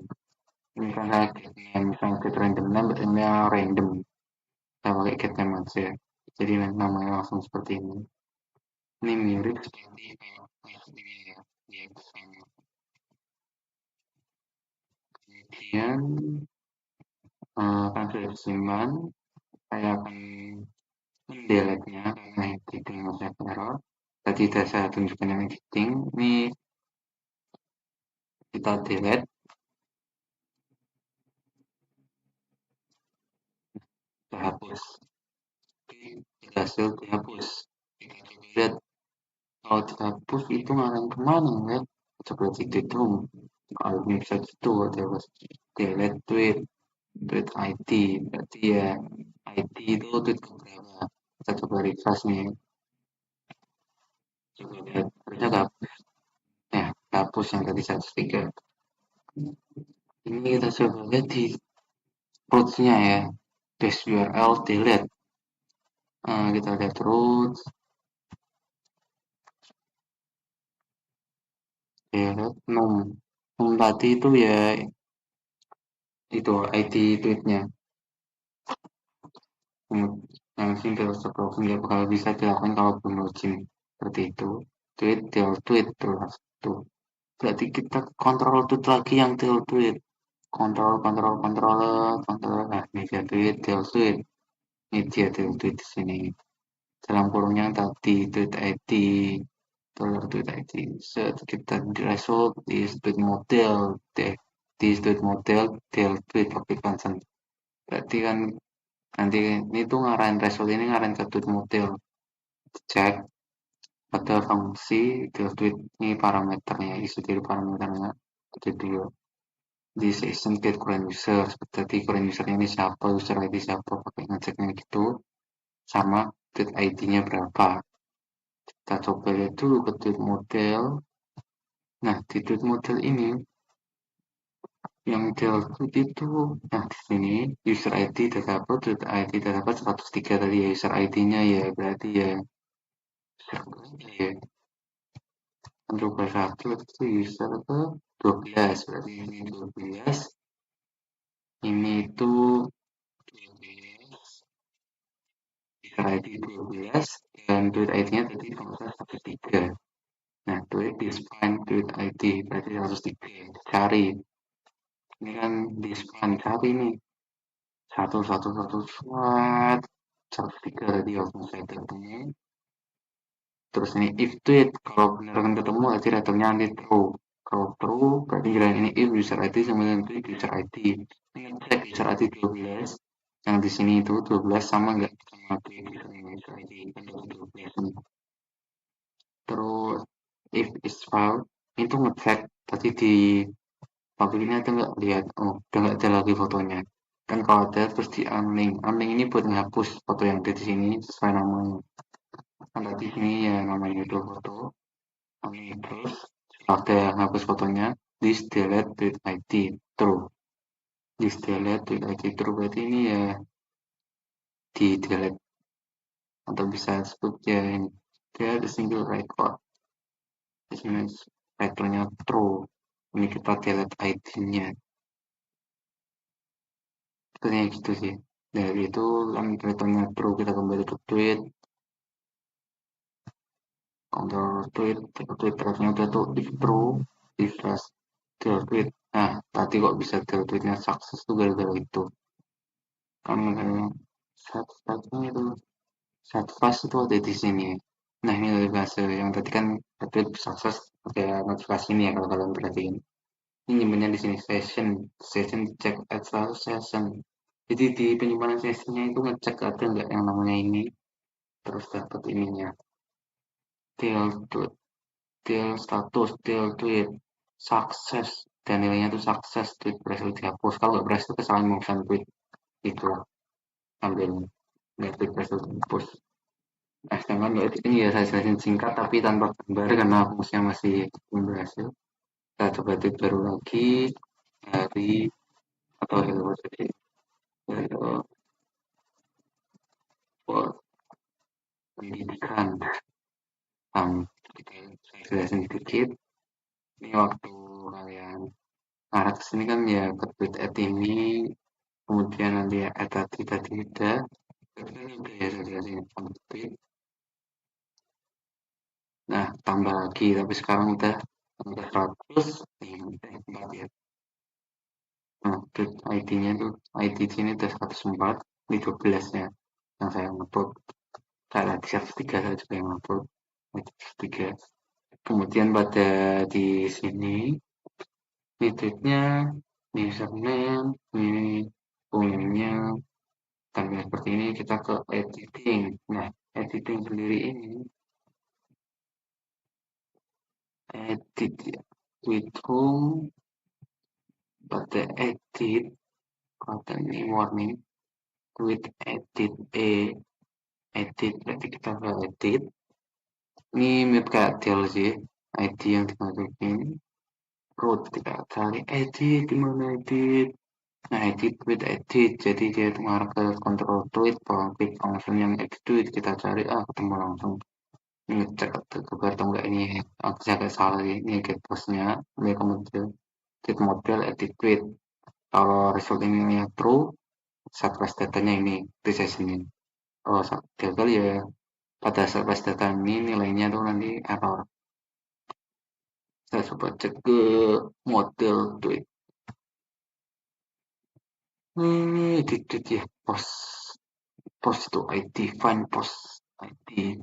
Speaker 1: Misalnya get-name, misalnya get random name, berarti random. Kita pakai get-name aja. Jadi namanya langsung seperti ini. Ini mirip seperti kayak di XML. Kemudian kan sudah disimpan, saya akan mendelete-nya karena editing masih error. Tadi sudah saya tunjukkan yang editing. Ini kita delete, kita hapus. Oke, berhasil dihapus. Kita coba lihat kalau dihapus itu ngarang kemana ya? Coba cek dulu. Kalau bisa gitu, terus delete tweet, tweet ID, berarti ya ID itu tweet keberapa? Kita coba refresh nih, coba lihat, harusnya hapus. Ya, hapus yang tadi 103. Ini kita coba lihat di roots-nya ya, dash URL delete. Kita lihat roots, delete num. Num tadi itu ya itu ID tweetnya. Yang simple seperti nggak bakal bisa dilakukan kalau belum login seperti itu. Tweet, del tweet terus tuh. Berarti kita kontrol tweet lagi yang del tweet. Kontrol, kontrol, kontrol, kontrol. Nah, media tweet, del tweet. Media del tweet di sini. Dalam kurung yang tadi tweet ID, dollar tweet ID. Set kita di result is tweet model, this tweet model, del tweet public consent. Berarti kan nanti ini tuh ngarahin result ini ngarahin ke tweet model. Cek ada fungsi del tweet ini parameternya, isi dari parameternya. Jadi di session get current user, berarti current user ini siapa, user ID siapa, pakai ngeceknya gitu. Sama tweet ID-nya berapa. Kita coba lihat dulu ke tweet model. Nah, di tweet model ini yang del tweet itu, nah di sini user ID dapat, tweet ID dapat 103 tadi ya, user ID-nya ya, berarti ya ya coba satu itu user ke 12, berarti ini 12, ini itu 12, user ID 12, dan tweet ID-nya tadi kalau saya 103. Nah, tweet display tweet ID berarti 103. Cari. Ini kan display cari nih. Satu, satu, satu, swat. 103 tadi langsung saya ketemu. Terus ini if tweet. Kalau beneran ketemu berarti returnnya nanti true. Kalau true berarti jalan ini if user ID sama dengan tweet user ID. Ini cek user ID 12. Yang di sini itu 12 sama nggak sama tweet user ID. Kan 12 nih. Terus if is found itu ngecek tadi di publiknya ada nggak lihat, oh udah nggak ada lagi fotonya. Kan kalau ada terus di unlink. Unlink ini buat menghapus foto yang ada di sini sesuai namanya. Kan tadi sini ya namanya itu foto. Unlink terus setelah ada hapus fotonya, this delete with ID true. This delete with ID true berarti ini ya di delete atau bisa disebut ya ini. Dia ada single record. Di sini recordnya true. Ini kita delete ID-nya. Sepertinya gitu sih. Dari itu kan returnnya true, kita kembali ke tweet, counter tweet, tweet terusnya udah tuh if true, if flash del tweet. Nah, tadi kok bisa del tweetnya sukses tuh gara-gara itu. Kan set flashnya itu, set flash itu ada di sini. Nah, ini dari hasil yang tadi kan tweet sukses pakai notifikasi ini ya kalau kalian perhatiin. Ini nyimpennya di sini session, session check at selalu session. Jadi di penyimpanan sessionnya itu ngecek ada nggak yang namanya ini, terus dapat ininya till tweet, till status, till tweet, sukses, dan nilainya itu sukses, tweet berhasil dihapus. Kalau nggak berhasil kesalahan memesan tweet itu ambil nggak tweet berhasil dihapus. Nah, sedangkan untuk ini ya saya jelasin singkat tapi tanpa gambar karena fokusnya masih belum berhasil. Kita coba tweet baru lagi dari atau hello jadi hello for pendidikan. Kita saya jelasin sedikit. Ini waktu kalian Arah ke sini kan ya ke tweet at ini, kemudian nanti ya at tadi udah. Tapi kan udah ya tadi tweet. Nah, tambah lagi, tapi sekarang udah 100, nih, udah 4 ya. Nah, tweet ID-nya tuh, ID di sini udah 104, ini 12 ya, yang saya upload. Kayak tadi 103 saya juga yang upload, 103. Kemudian pada di sini, ini tweetnya, ini username, ini punyanya, tampil seperti ini, kita ke editing. Nah, editing sendiri ini, edit ya, tweet home, pada edit, konten ini warning, tweet edit, edit, berarti kita ke edit. Ini mirip kayak del sih, ID yang dimasukin. Root, kita cari edit, gimana edit. Nah, edit with edit, jadi dia itu ngarah ke control tweet, bahwa klik langsung yang edit tweet, kita cari, ketemu langsung. Ini cek ke atau enggak ini, aku agak salah sih, ini get postnya, ini kemudian tweet model edit tweet. Kalau result ini true, surprise datanya ini, itu saya sini. Kalau gagal ya pada surprise data ini nilainya tuh nanti error. Saya coba cek ke model tweet. Edit ya, post. Post itu ID, find post ID.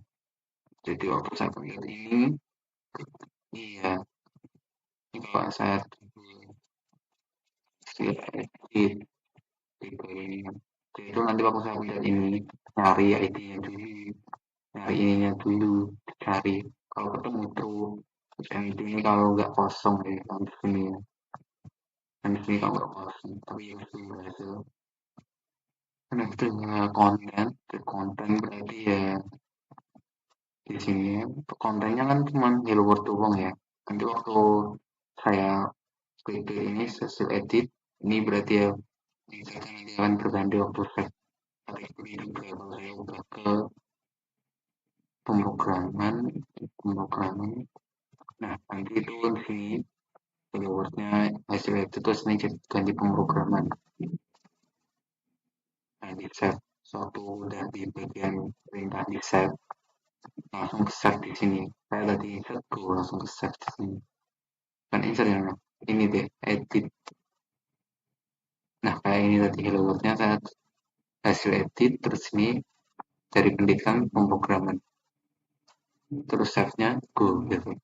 Speaker 1: Jadi waktu saya lihat ini, iya, ini kalau saya edit, ini. Itu nanti waktu saya lihat ini, nyari ID-nya dulu, nyari ininya dulu, cari. Kalau ketemu true, yang ini kalau nggak kosong ya, yang di sini ya. Yang di sini kalau nggak kosong, tapi yang di berhasil. Karena itu konten berarti ya di sini ya, kontennya kan cuma Hello World doang ya. Nanti waktu saya klik ini hasil edit, ini berarti ya misalkan nanti akan berganti waktu saya tarik ini berapa saya udah ke pemrograman, pemrograman. Nah, nanti itu di sini keywordnya hasil edit terus ini ganti pemrograman. Nah, di save suatu udah di bagian perintah di save langsung ke save di sini. Saya tadi insert go langsung ke save di sini. Kan insert ya, ini deh edit. Nah, kayak ini tadi hello world-nya saya hasil edit terus ini dari pendidikan pemrograman terus save-nya go gitu.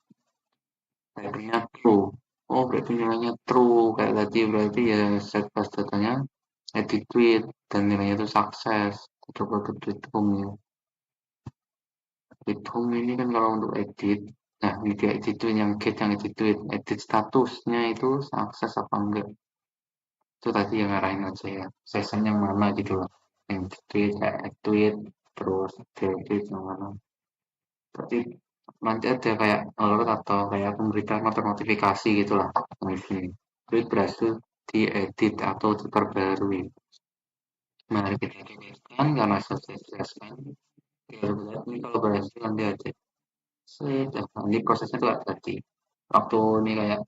Speaker 1: Type-nya true. Oh, berarti nilainya true kayak tadi, berarti ya set pas datanya edit tweet dan nilainya itu sukses. Coba ke tweet home ya. Tweet home ini kan kalau untuk edit, nah ini dia edit tweet yang get yang edit tweet, edit statusnya itu sukses apa enggak. Itu tadi yang ngarahin aja ya. Session yang mana gitu loh. Yang tweet, add tweet, terus delete yang mana. Berarti nanti ada kayak alert atau kayak pemberitahuan atau notifikasi gitu lah di sini. Tweet berhasil diedit atau diperbarui. Mari kita coba karena saya jelaskan. Tinggal lihat ini kalau berhasil nanti aja. Sudah, ini prosesnya tuh tadi. Waktu ini kayak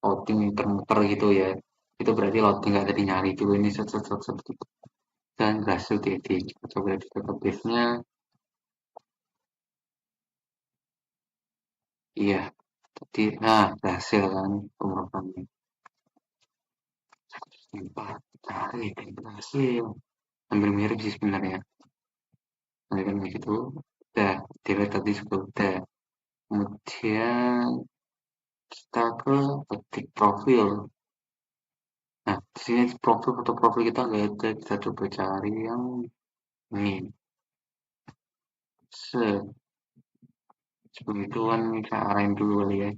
Speaker 1: loading muter-muter gitu ya. Itu berarti loading nggak tadi nyari dulu ini set set set set gitu. Dan berhasil diedit. Kita coba di database-nya. Iya, tadi nah berhasil kan pemrograman. Empat cari dan berhasil. Hampir mirip sih sebenarnya. Nah, kan begitu. Udah, delete tadi juga udah. Kemudian kita ke ketik profil. Nah, di sini profil foto profil kita nggak ada. Kita coba cari yang ini. Set. Sebelum itu kan kita arahin dulu kali ya.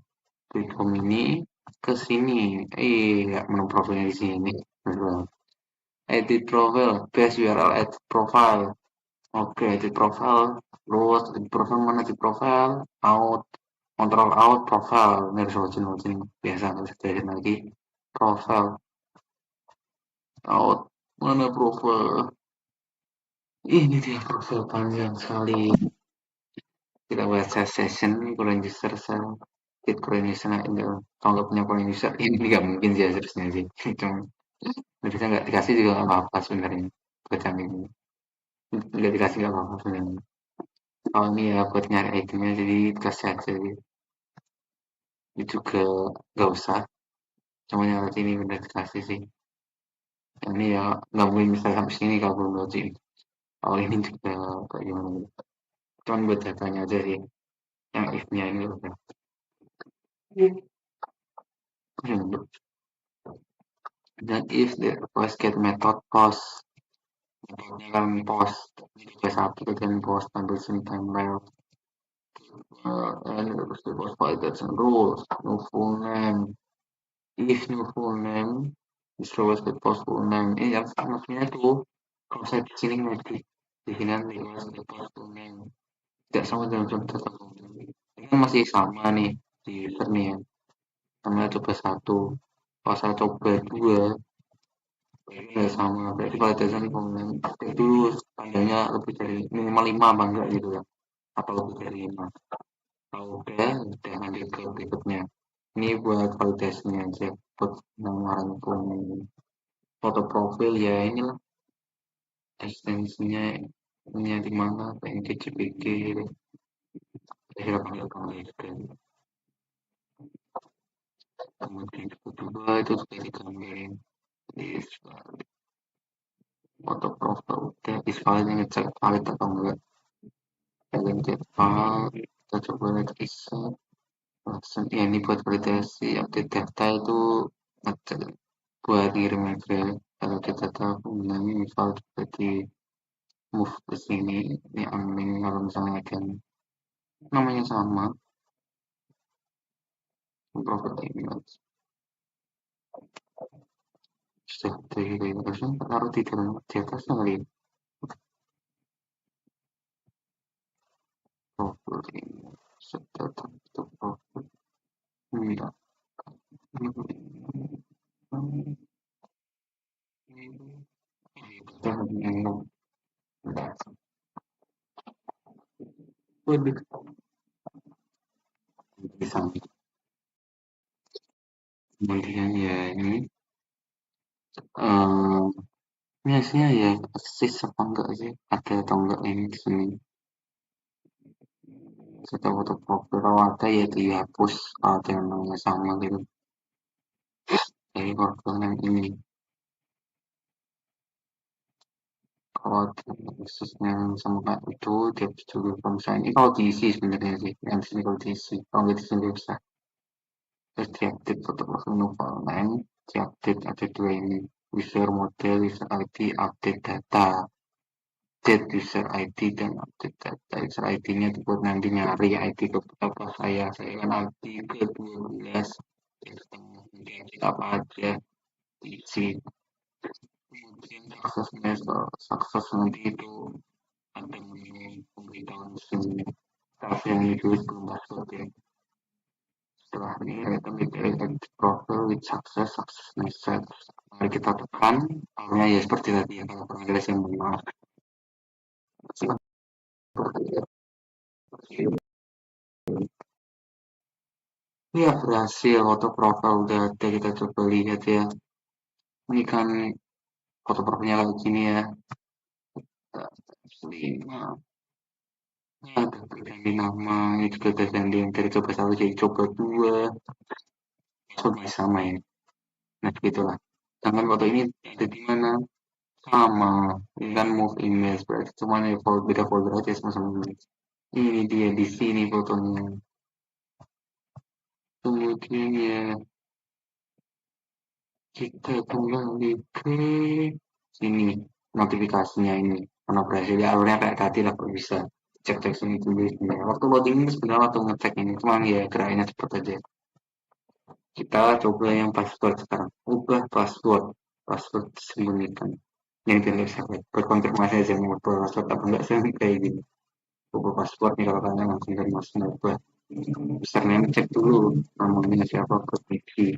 Speaker 1: Klik home ini ke sini. Nggak menu profilnya di sini. Betul. Edit profile, base URL edit profile. Oke, edit profile. Terus edit profile mana edit profile? Out. Control out profile. Ini harus login biasa nggak bisa jadiin lagi. Profile. Out. Mana profile? Ini dia profil panjang sekali. Kita buat session, aku register sel. Kit Koreanisnya itu kalau nggak punya Koreanisnya ini nggak mungkin sih harusnya sih. Cuma harusnya nggak dikasih juga nggak apa-apa sebenarnya buat yang ini. Nggak dikasih nggak apa-apa sebenarnya. Kalau ini ya buat nyari itemnya jadi dikasih aja sih. Itu juga nggak usah. Cuma yang tadi ini udah dikasih sih. Yang ini ya nggak mungkin bisa sampai sini kalau belum login. Kalau ini juga kayak gimana gitu. Cuman buat datanya aja sih. Yang if-nya ini udah. Dan if the request get method post. Metodenya kan post. Ini juga satu dan post sambil sini tempel. And it was the post by that's and rules. No full name. If new full name is always with post full name. Ini yang maksudnya tuh kalau saya di sini nanti di sini nanti harus the post full name. Tidak sama dengan contoh satu. Ini kan masih sama nih di user nih ya. Namanya coba satu. Kalau saya coba dua, ini nggak sama. Berarti kalau doesn't full name itu tandanya lebih dari minimal lima apa enggak gitu ya. Atau lebih dari lima. Kalau udah lanjut ke berikutnya. Ini buat validasinya aja, buat pengeluaran foto profil ya inilah ekstensinya ini di mana PNG JPG saya panggil gitu. Kemudian kedua itu juga digambarin di foto profil udah di file ngecek valid atau enggak kalian get file kita coba lihat reset langsung ya ini buat validasi update data itu ngecek buat ngirim aja kalau kita tahu penggunanya misal seperti move ke sini ini amin kalau misalnya kan namanya sama profit image sudah dari harusnya taruh di dalam di atasnya kali ya. Profit image sudah tentu profit enggak waduh bisa kemudian ya ini eh biasanya ya akses apa enggak sih ada atau enggak ini di sini kita foto profil kalau ada ya dihapus kalau ada yang namanya sama gitu dari profil yang ini kalau ada aksesnya sama kayak itu dia bisa juga kalau misalnya ini kalau diisi sebenarnya sih yang di sini kalau diisi kalau nggak diisi nggak bisa terus diupdate foto profil no file name diupdate ada dua ini user model user ID update data update user ID dan update data user ID-nya itu buat nanti nyari ID ke apa saya kan ID ke 12 apa aja diisi kemudian suksesnya sukses nanti itu ada menu pemberitahuan sini tapi yang itu belum masuk ya setelah ini kita edit profile with success message mari kita tekan awalnya ya seperti tadi ya kalau pernah jelas yang benar ya berhasil foto profil udah ada kita coba lihat ya ini kan foto profilnya kayak gini ya 5 ini ada berganti nama ini juga berganti yang dari coba satu jadi coba dua coba sama ya nah begitulah sedangkan foto ini ada di mana sama ini kan move image berarti cuma ya folder beda folder aja sama-sama ini dia di sini fotonya kemudian ya kita kembali ke sini notifikasinya ini karena berhasil ya alurnya kayak tadi lah kok bisa cek-cek sini dulu sebenarnya waktu loading ini sebenarnya waktu ngecek ini cuma ya gerakannya cepet aja kita coba yang password sekarang ubah password password sembunyikan yang tidak bisa berkonfirmasi aja mau password apa enggak sih kayak gini ubah password nih kalau kalian langsung dari mas ubah username cek dulu namanya siapa permisi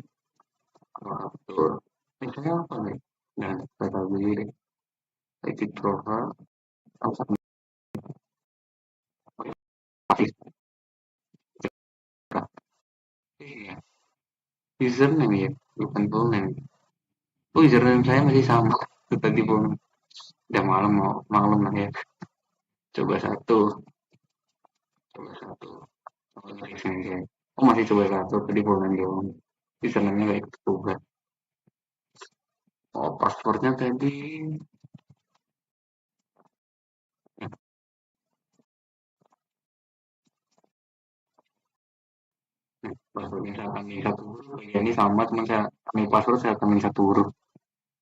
Speaker 1: kalau betul misalnya apa nih nah kita tahu diri edit profile aktif Iya, username ya, bukan full name. Oh, username saya masih sama. Itu tadi pun udah malam mau malam lah ya. Coba satu, coba satu. Oh, next aja. Oh, masih coba satu tadi bulan doang. Username-nya kayak berubah. Oh, passwordnya tadi. Nah, passwordnya saya tambahin satu huruf. Ya, ini sama, cuma saya tambahin password saya tambahin satu huruf.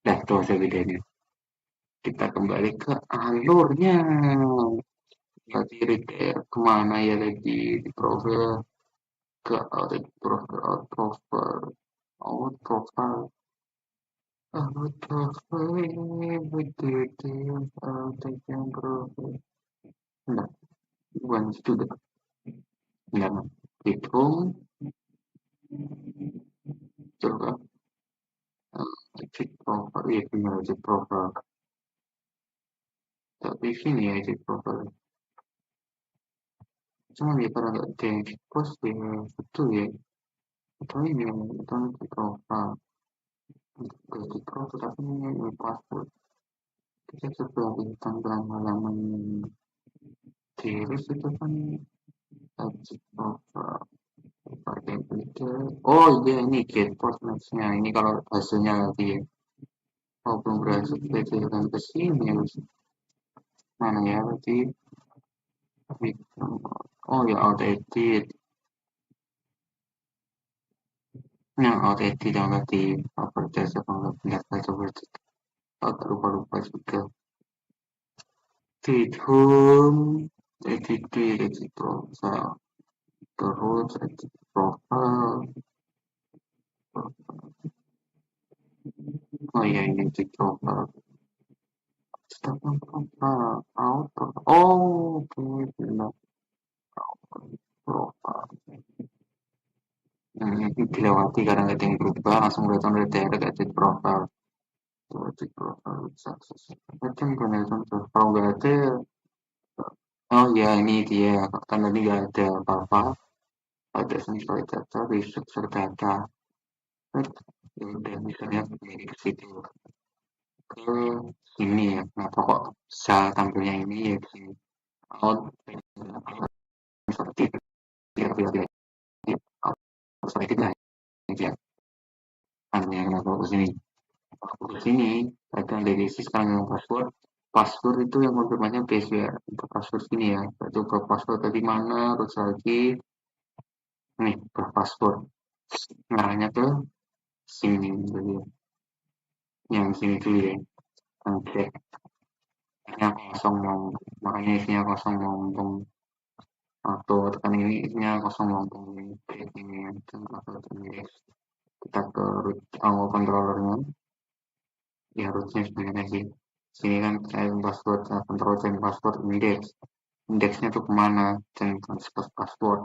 Speaker 1: Dah, itu hasil bedanya. Kita kembali ke alurnya. Berarti repair kemana ya tadi di profil ke audit profile out profile out profile betul audit yang profile enggak bukan situ deh enggak hitung coba exit profile iya benar exit profile tapi sini ya exit profile cuma dia karena nggak ada yang post ya betul ya atau ini yang itu exit profile exit profile tapi ini password kita coba bintang halaman series itu kan exit profile pakai filter. Oh iya ini get post match-nya. Ini kalau hasilnya lagi ya. Oh belum berhasil filterkan ke sini harus mana ya berarti oh ya out edit. Yang out edit yang tadi properties apa nggak lihat saya coba cek. Oh lupa lupa juga. Edit home, edit profile, terus edit profile. Oh iya ini edit profile. Stop profile, auto. Oh oke benar. Profile. Dilewati karena nggak ada yang berubah langsung kelihatan dari direct edit profile tuh edit profile sukses macam connection tuh kalau nggak ada oh ya ini dia kan tadi nggak ada apa-apa ada sensor data research data ya udah misalnya dari ke situ ke sini ya kenapa kok bisa tampilnya ini ya di sini out seperti tidak seperti itu lah ya hanya kenapa ke sini di sini ada dari sekarang yang password password itu yang konfirmasinya base ya untuk password sini ya itu ke password tadi mana terus lagi nih ke password ngarahnya ke sini jadi yang sini dulu ya yang cek isinya kosong mau makanya isinya kosong mau untung atau tekan ini isinya kosong mau untung ini cek ini dan atau ini kita ke root awal controllernya ya rootnya sebenarnya sih sini kan saya password saya control change password index indeksnya tuh kemana jangan transpose password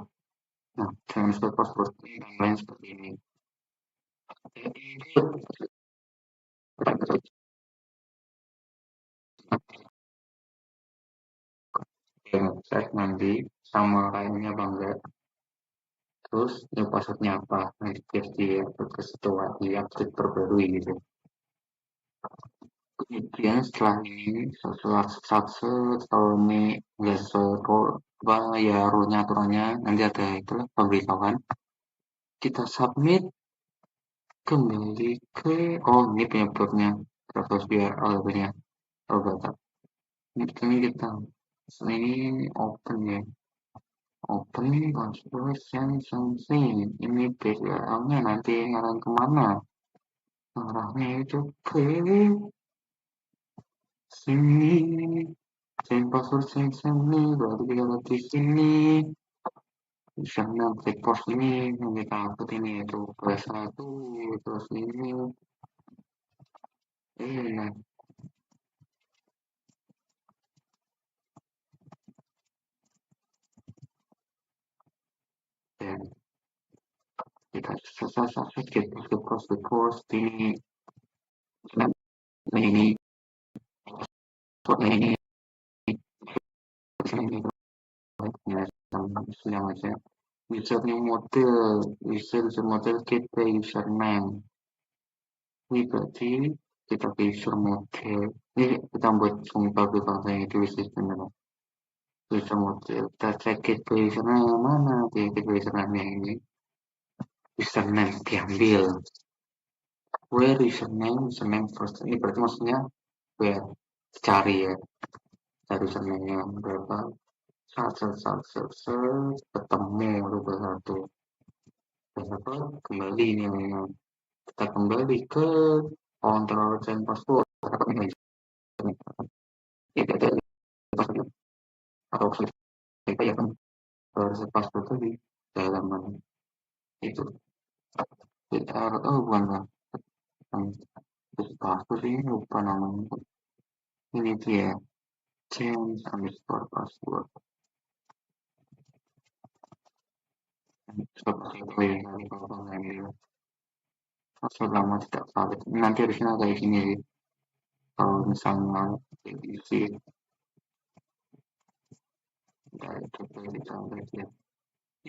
Speaker 1: nah transpose password ini tambahin seperti ini ya cek nanti sama lainnya bangga terus ya passwordnya apa nanti cek di upload ke situ di update terbaru gitu kemudian setelah ini setelah kalau ini nggak sesuai apa ya rule-nya aturannya nanti ada itu pemberitahuan kita submit kembali ke oh ini penyebabnya terus biar algoritmanya algoritma ini kita ini open ya open construction something ini BCL-nya nanti ngarah kemana arahnya itu ke sini change password sini berarti kita lihat di sini misalnya breakpoint ini yang kita upload ini itu kelas 1 terus ini nah dan kita selesai ke post ini ini ini ini sedang aja Usernya model, user model gateway username. Ini berarti kita ke user model. Ini kita buat public function yang ditulis di sini. User model. Kita cek gateway username yang mana? Di gateway username yang ini. Username diambil. Where username first. Ini berarti maksudnya where. Cari ya. Cari username yang berapa. Ketemu rubah satu. Dapat kembali ini kita kembali ke control dan password. Dapat ini tidak ada password atau kita ya kan reset password tadi dalam mana itu kita bukan password ini lupa namanya ini dia change underscore password seperti itu ya kalau pengambil password lama tidak valid nanti harusnya kayak gini sih kalau misalnya isi coba kita lihat ya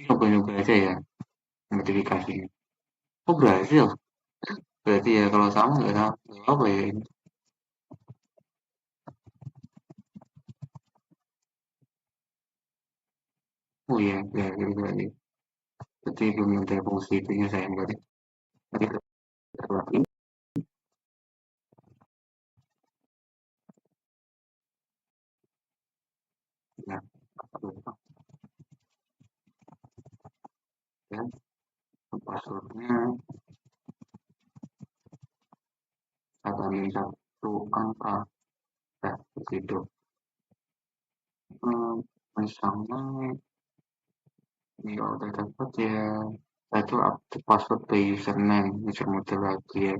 Speaker 1: coba aja ya notifikasinya oh berhasil berarti ya kalau sama nggak sama nggak apa ya ini oh iya ya berarti berarti belum ada fungsi itunya saya berarti nanti kita lagi ya ya passwordnya tambahin satu angka ya begitu misalnya ya udah dapat ya itu update password by username user model lagi ya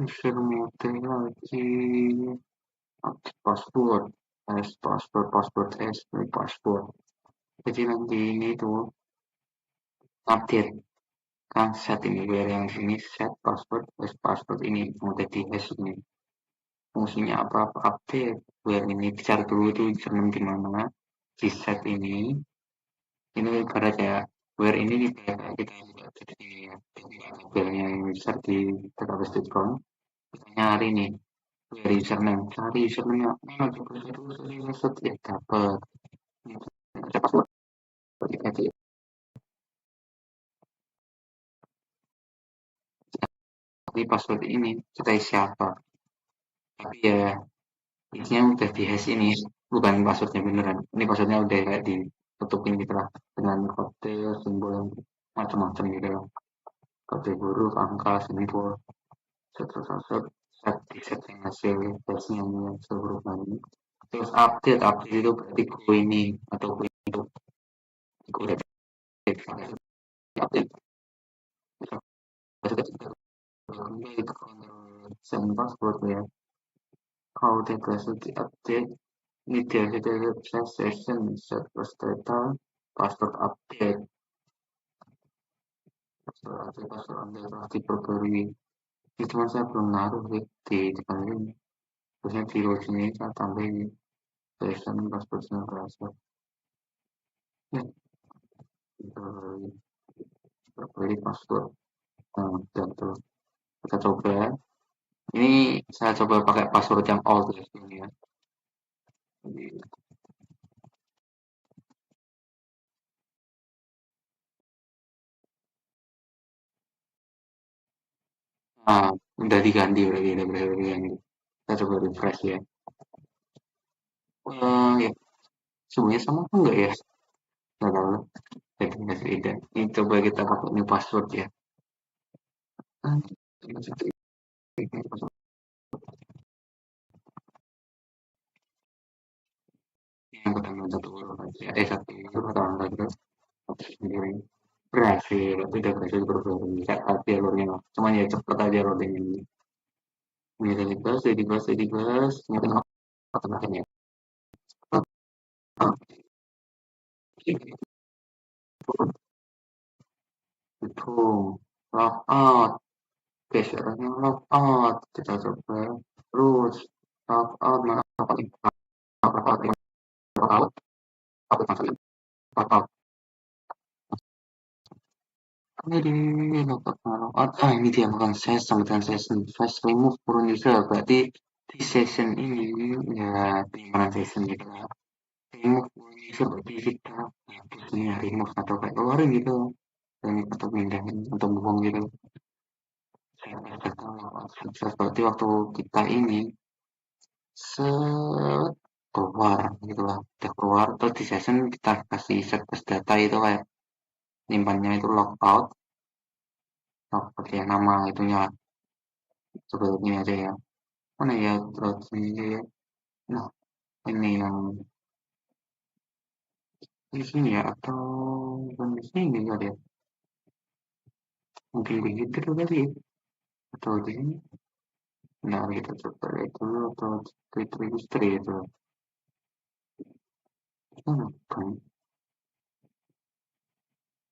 Speaker 1: user model lagi update password s password jadi nanti ini tuh update kan set ini biar yang sini set password password ini udah di hash ini fungsinya apa update biar ini dicari dulu itu username di mana di set ini ibarat ya where ini kayak kita juga jadi tabelnya yang besar di database.com kita nyari nih where username cari username mana coba dulu set ya dapat ada password berarti tapi password ini kita siapa tapi ya isinya udah di hash ini bukan passwordnya beneran ini passwordnya udah kayak ditutupin gitu lah dengan kode simbol yang macam-macam gitu lah kode huruf angka simbol set set di setting hasil hashnya ini seluruh ini terus update itu berarti go ini atau go itu go udah update kembali ke send password ya kalau udah berhasil di update ini dia session set first data password update password update harus diperbarui ini cuma saya belum naruh sih di depan ini terusnya di login ini saya tambahin session passwordnya berhasil ya diperbarui password dan terus kita coba ini saya coba pakai password yang old ya ini ya nah udah diganti berarti udah berhasil diganti kita coba refresh ya ya semuanya sama apa enggak ya nggak tahu jadi nggak beda ini coba kita pakai new password ya yang pertama satu huruf aja satu huruf atau angka gitu sendiri berhasil udah berhasil berubah bisa tapi alurnya cuman ya cepet aja loading ini udah dibahas mungkin apa ya itu log out geserannya log out kita coba terus log out mana log out log out log out Jadi logout logout. Ah ini dia bukan session sama dengan session. Fast remove current user berarti di session ini ya penyimpanan session gitu lah. Remove current user berarti kita hapusnya remove atau kayak keluarin gitu. Remove atau pindahin atau buang gitu. Saya tahu sukses berarti waktu kita ini set keluar gitu lah. Udah keluar terus di session kita kasih set data itu kayak nyimpannya itu logout. Logout ya nama itunya sebelumnya aja ya. Mana ya browsing-nya ya? Nah, ini yang di sini ya atau bukan di sini kali ya? Mungkin di Twitter kali ya? Atau di sini? Nah, kita coba lihat dulu atau Twitter history itu. Mana kan?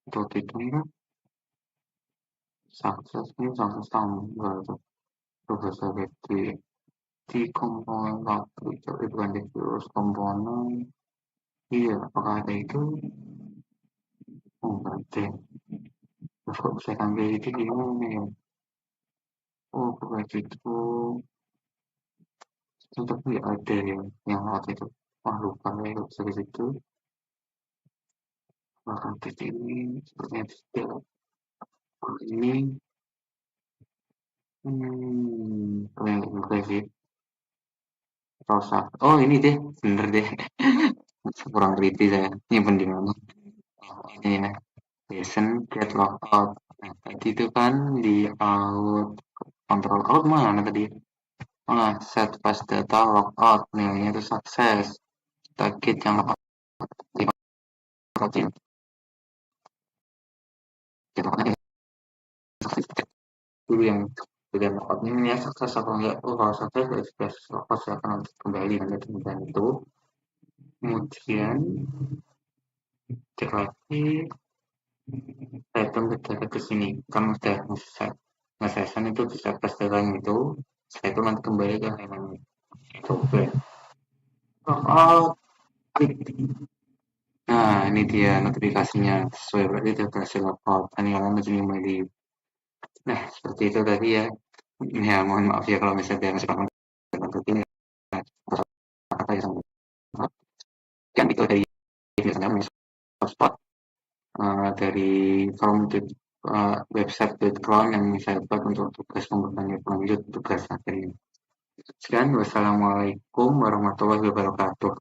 Speaker 1: Atau Twitter kan? Sukses ini sukses tanggal tuh. Coba saya lihat di komponen waktu itu bukan di terus komponen. Iya, apakah ada itu? Oh, berarti. Terus kok bisa sampai itu gimana ya? Oh, berarti itu tapi ada yang waktu itu wah lupa ya kalau bisa ke situ bahkan titik ini sepertinya tidak ini yang juga sih Rosa oh ini deh bener deh kurang teliti saya nyimpen di mana oh, ini ya listen get logout nah tadi itu kan di out control out mana tadi set fast data logout nilainya itu sukses kita get yang logout kita dulu yang bagian lokotnya ini ya sukses atau enggak oh kalau sukses ya sudah lokot saya akan nanti kembali nanti kemudian itu kemudian cek lagi item data ke sini kan sudah nge-session itu bisa plus datanya itu setelah itu nanti kembali ke halaman itu oke oh, nah ini dia notifikasinya sesuai berarti itu berhasil logout ini kamu mesti kembali nah seperti itu tadi ya ya mohon maaf ya kalau misalnya masih paham untuk ini apa ya sama kan itu dari biasanya Microsoft dari form website background yang saya buat untuk tugas pembuatan lanjut tugas akhirnya. Sekian, wassalamualaikum warahmatullahi wabarakatuh.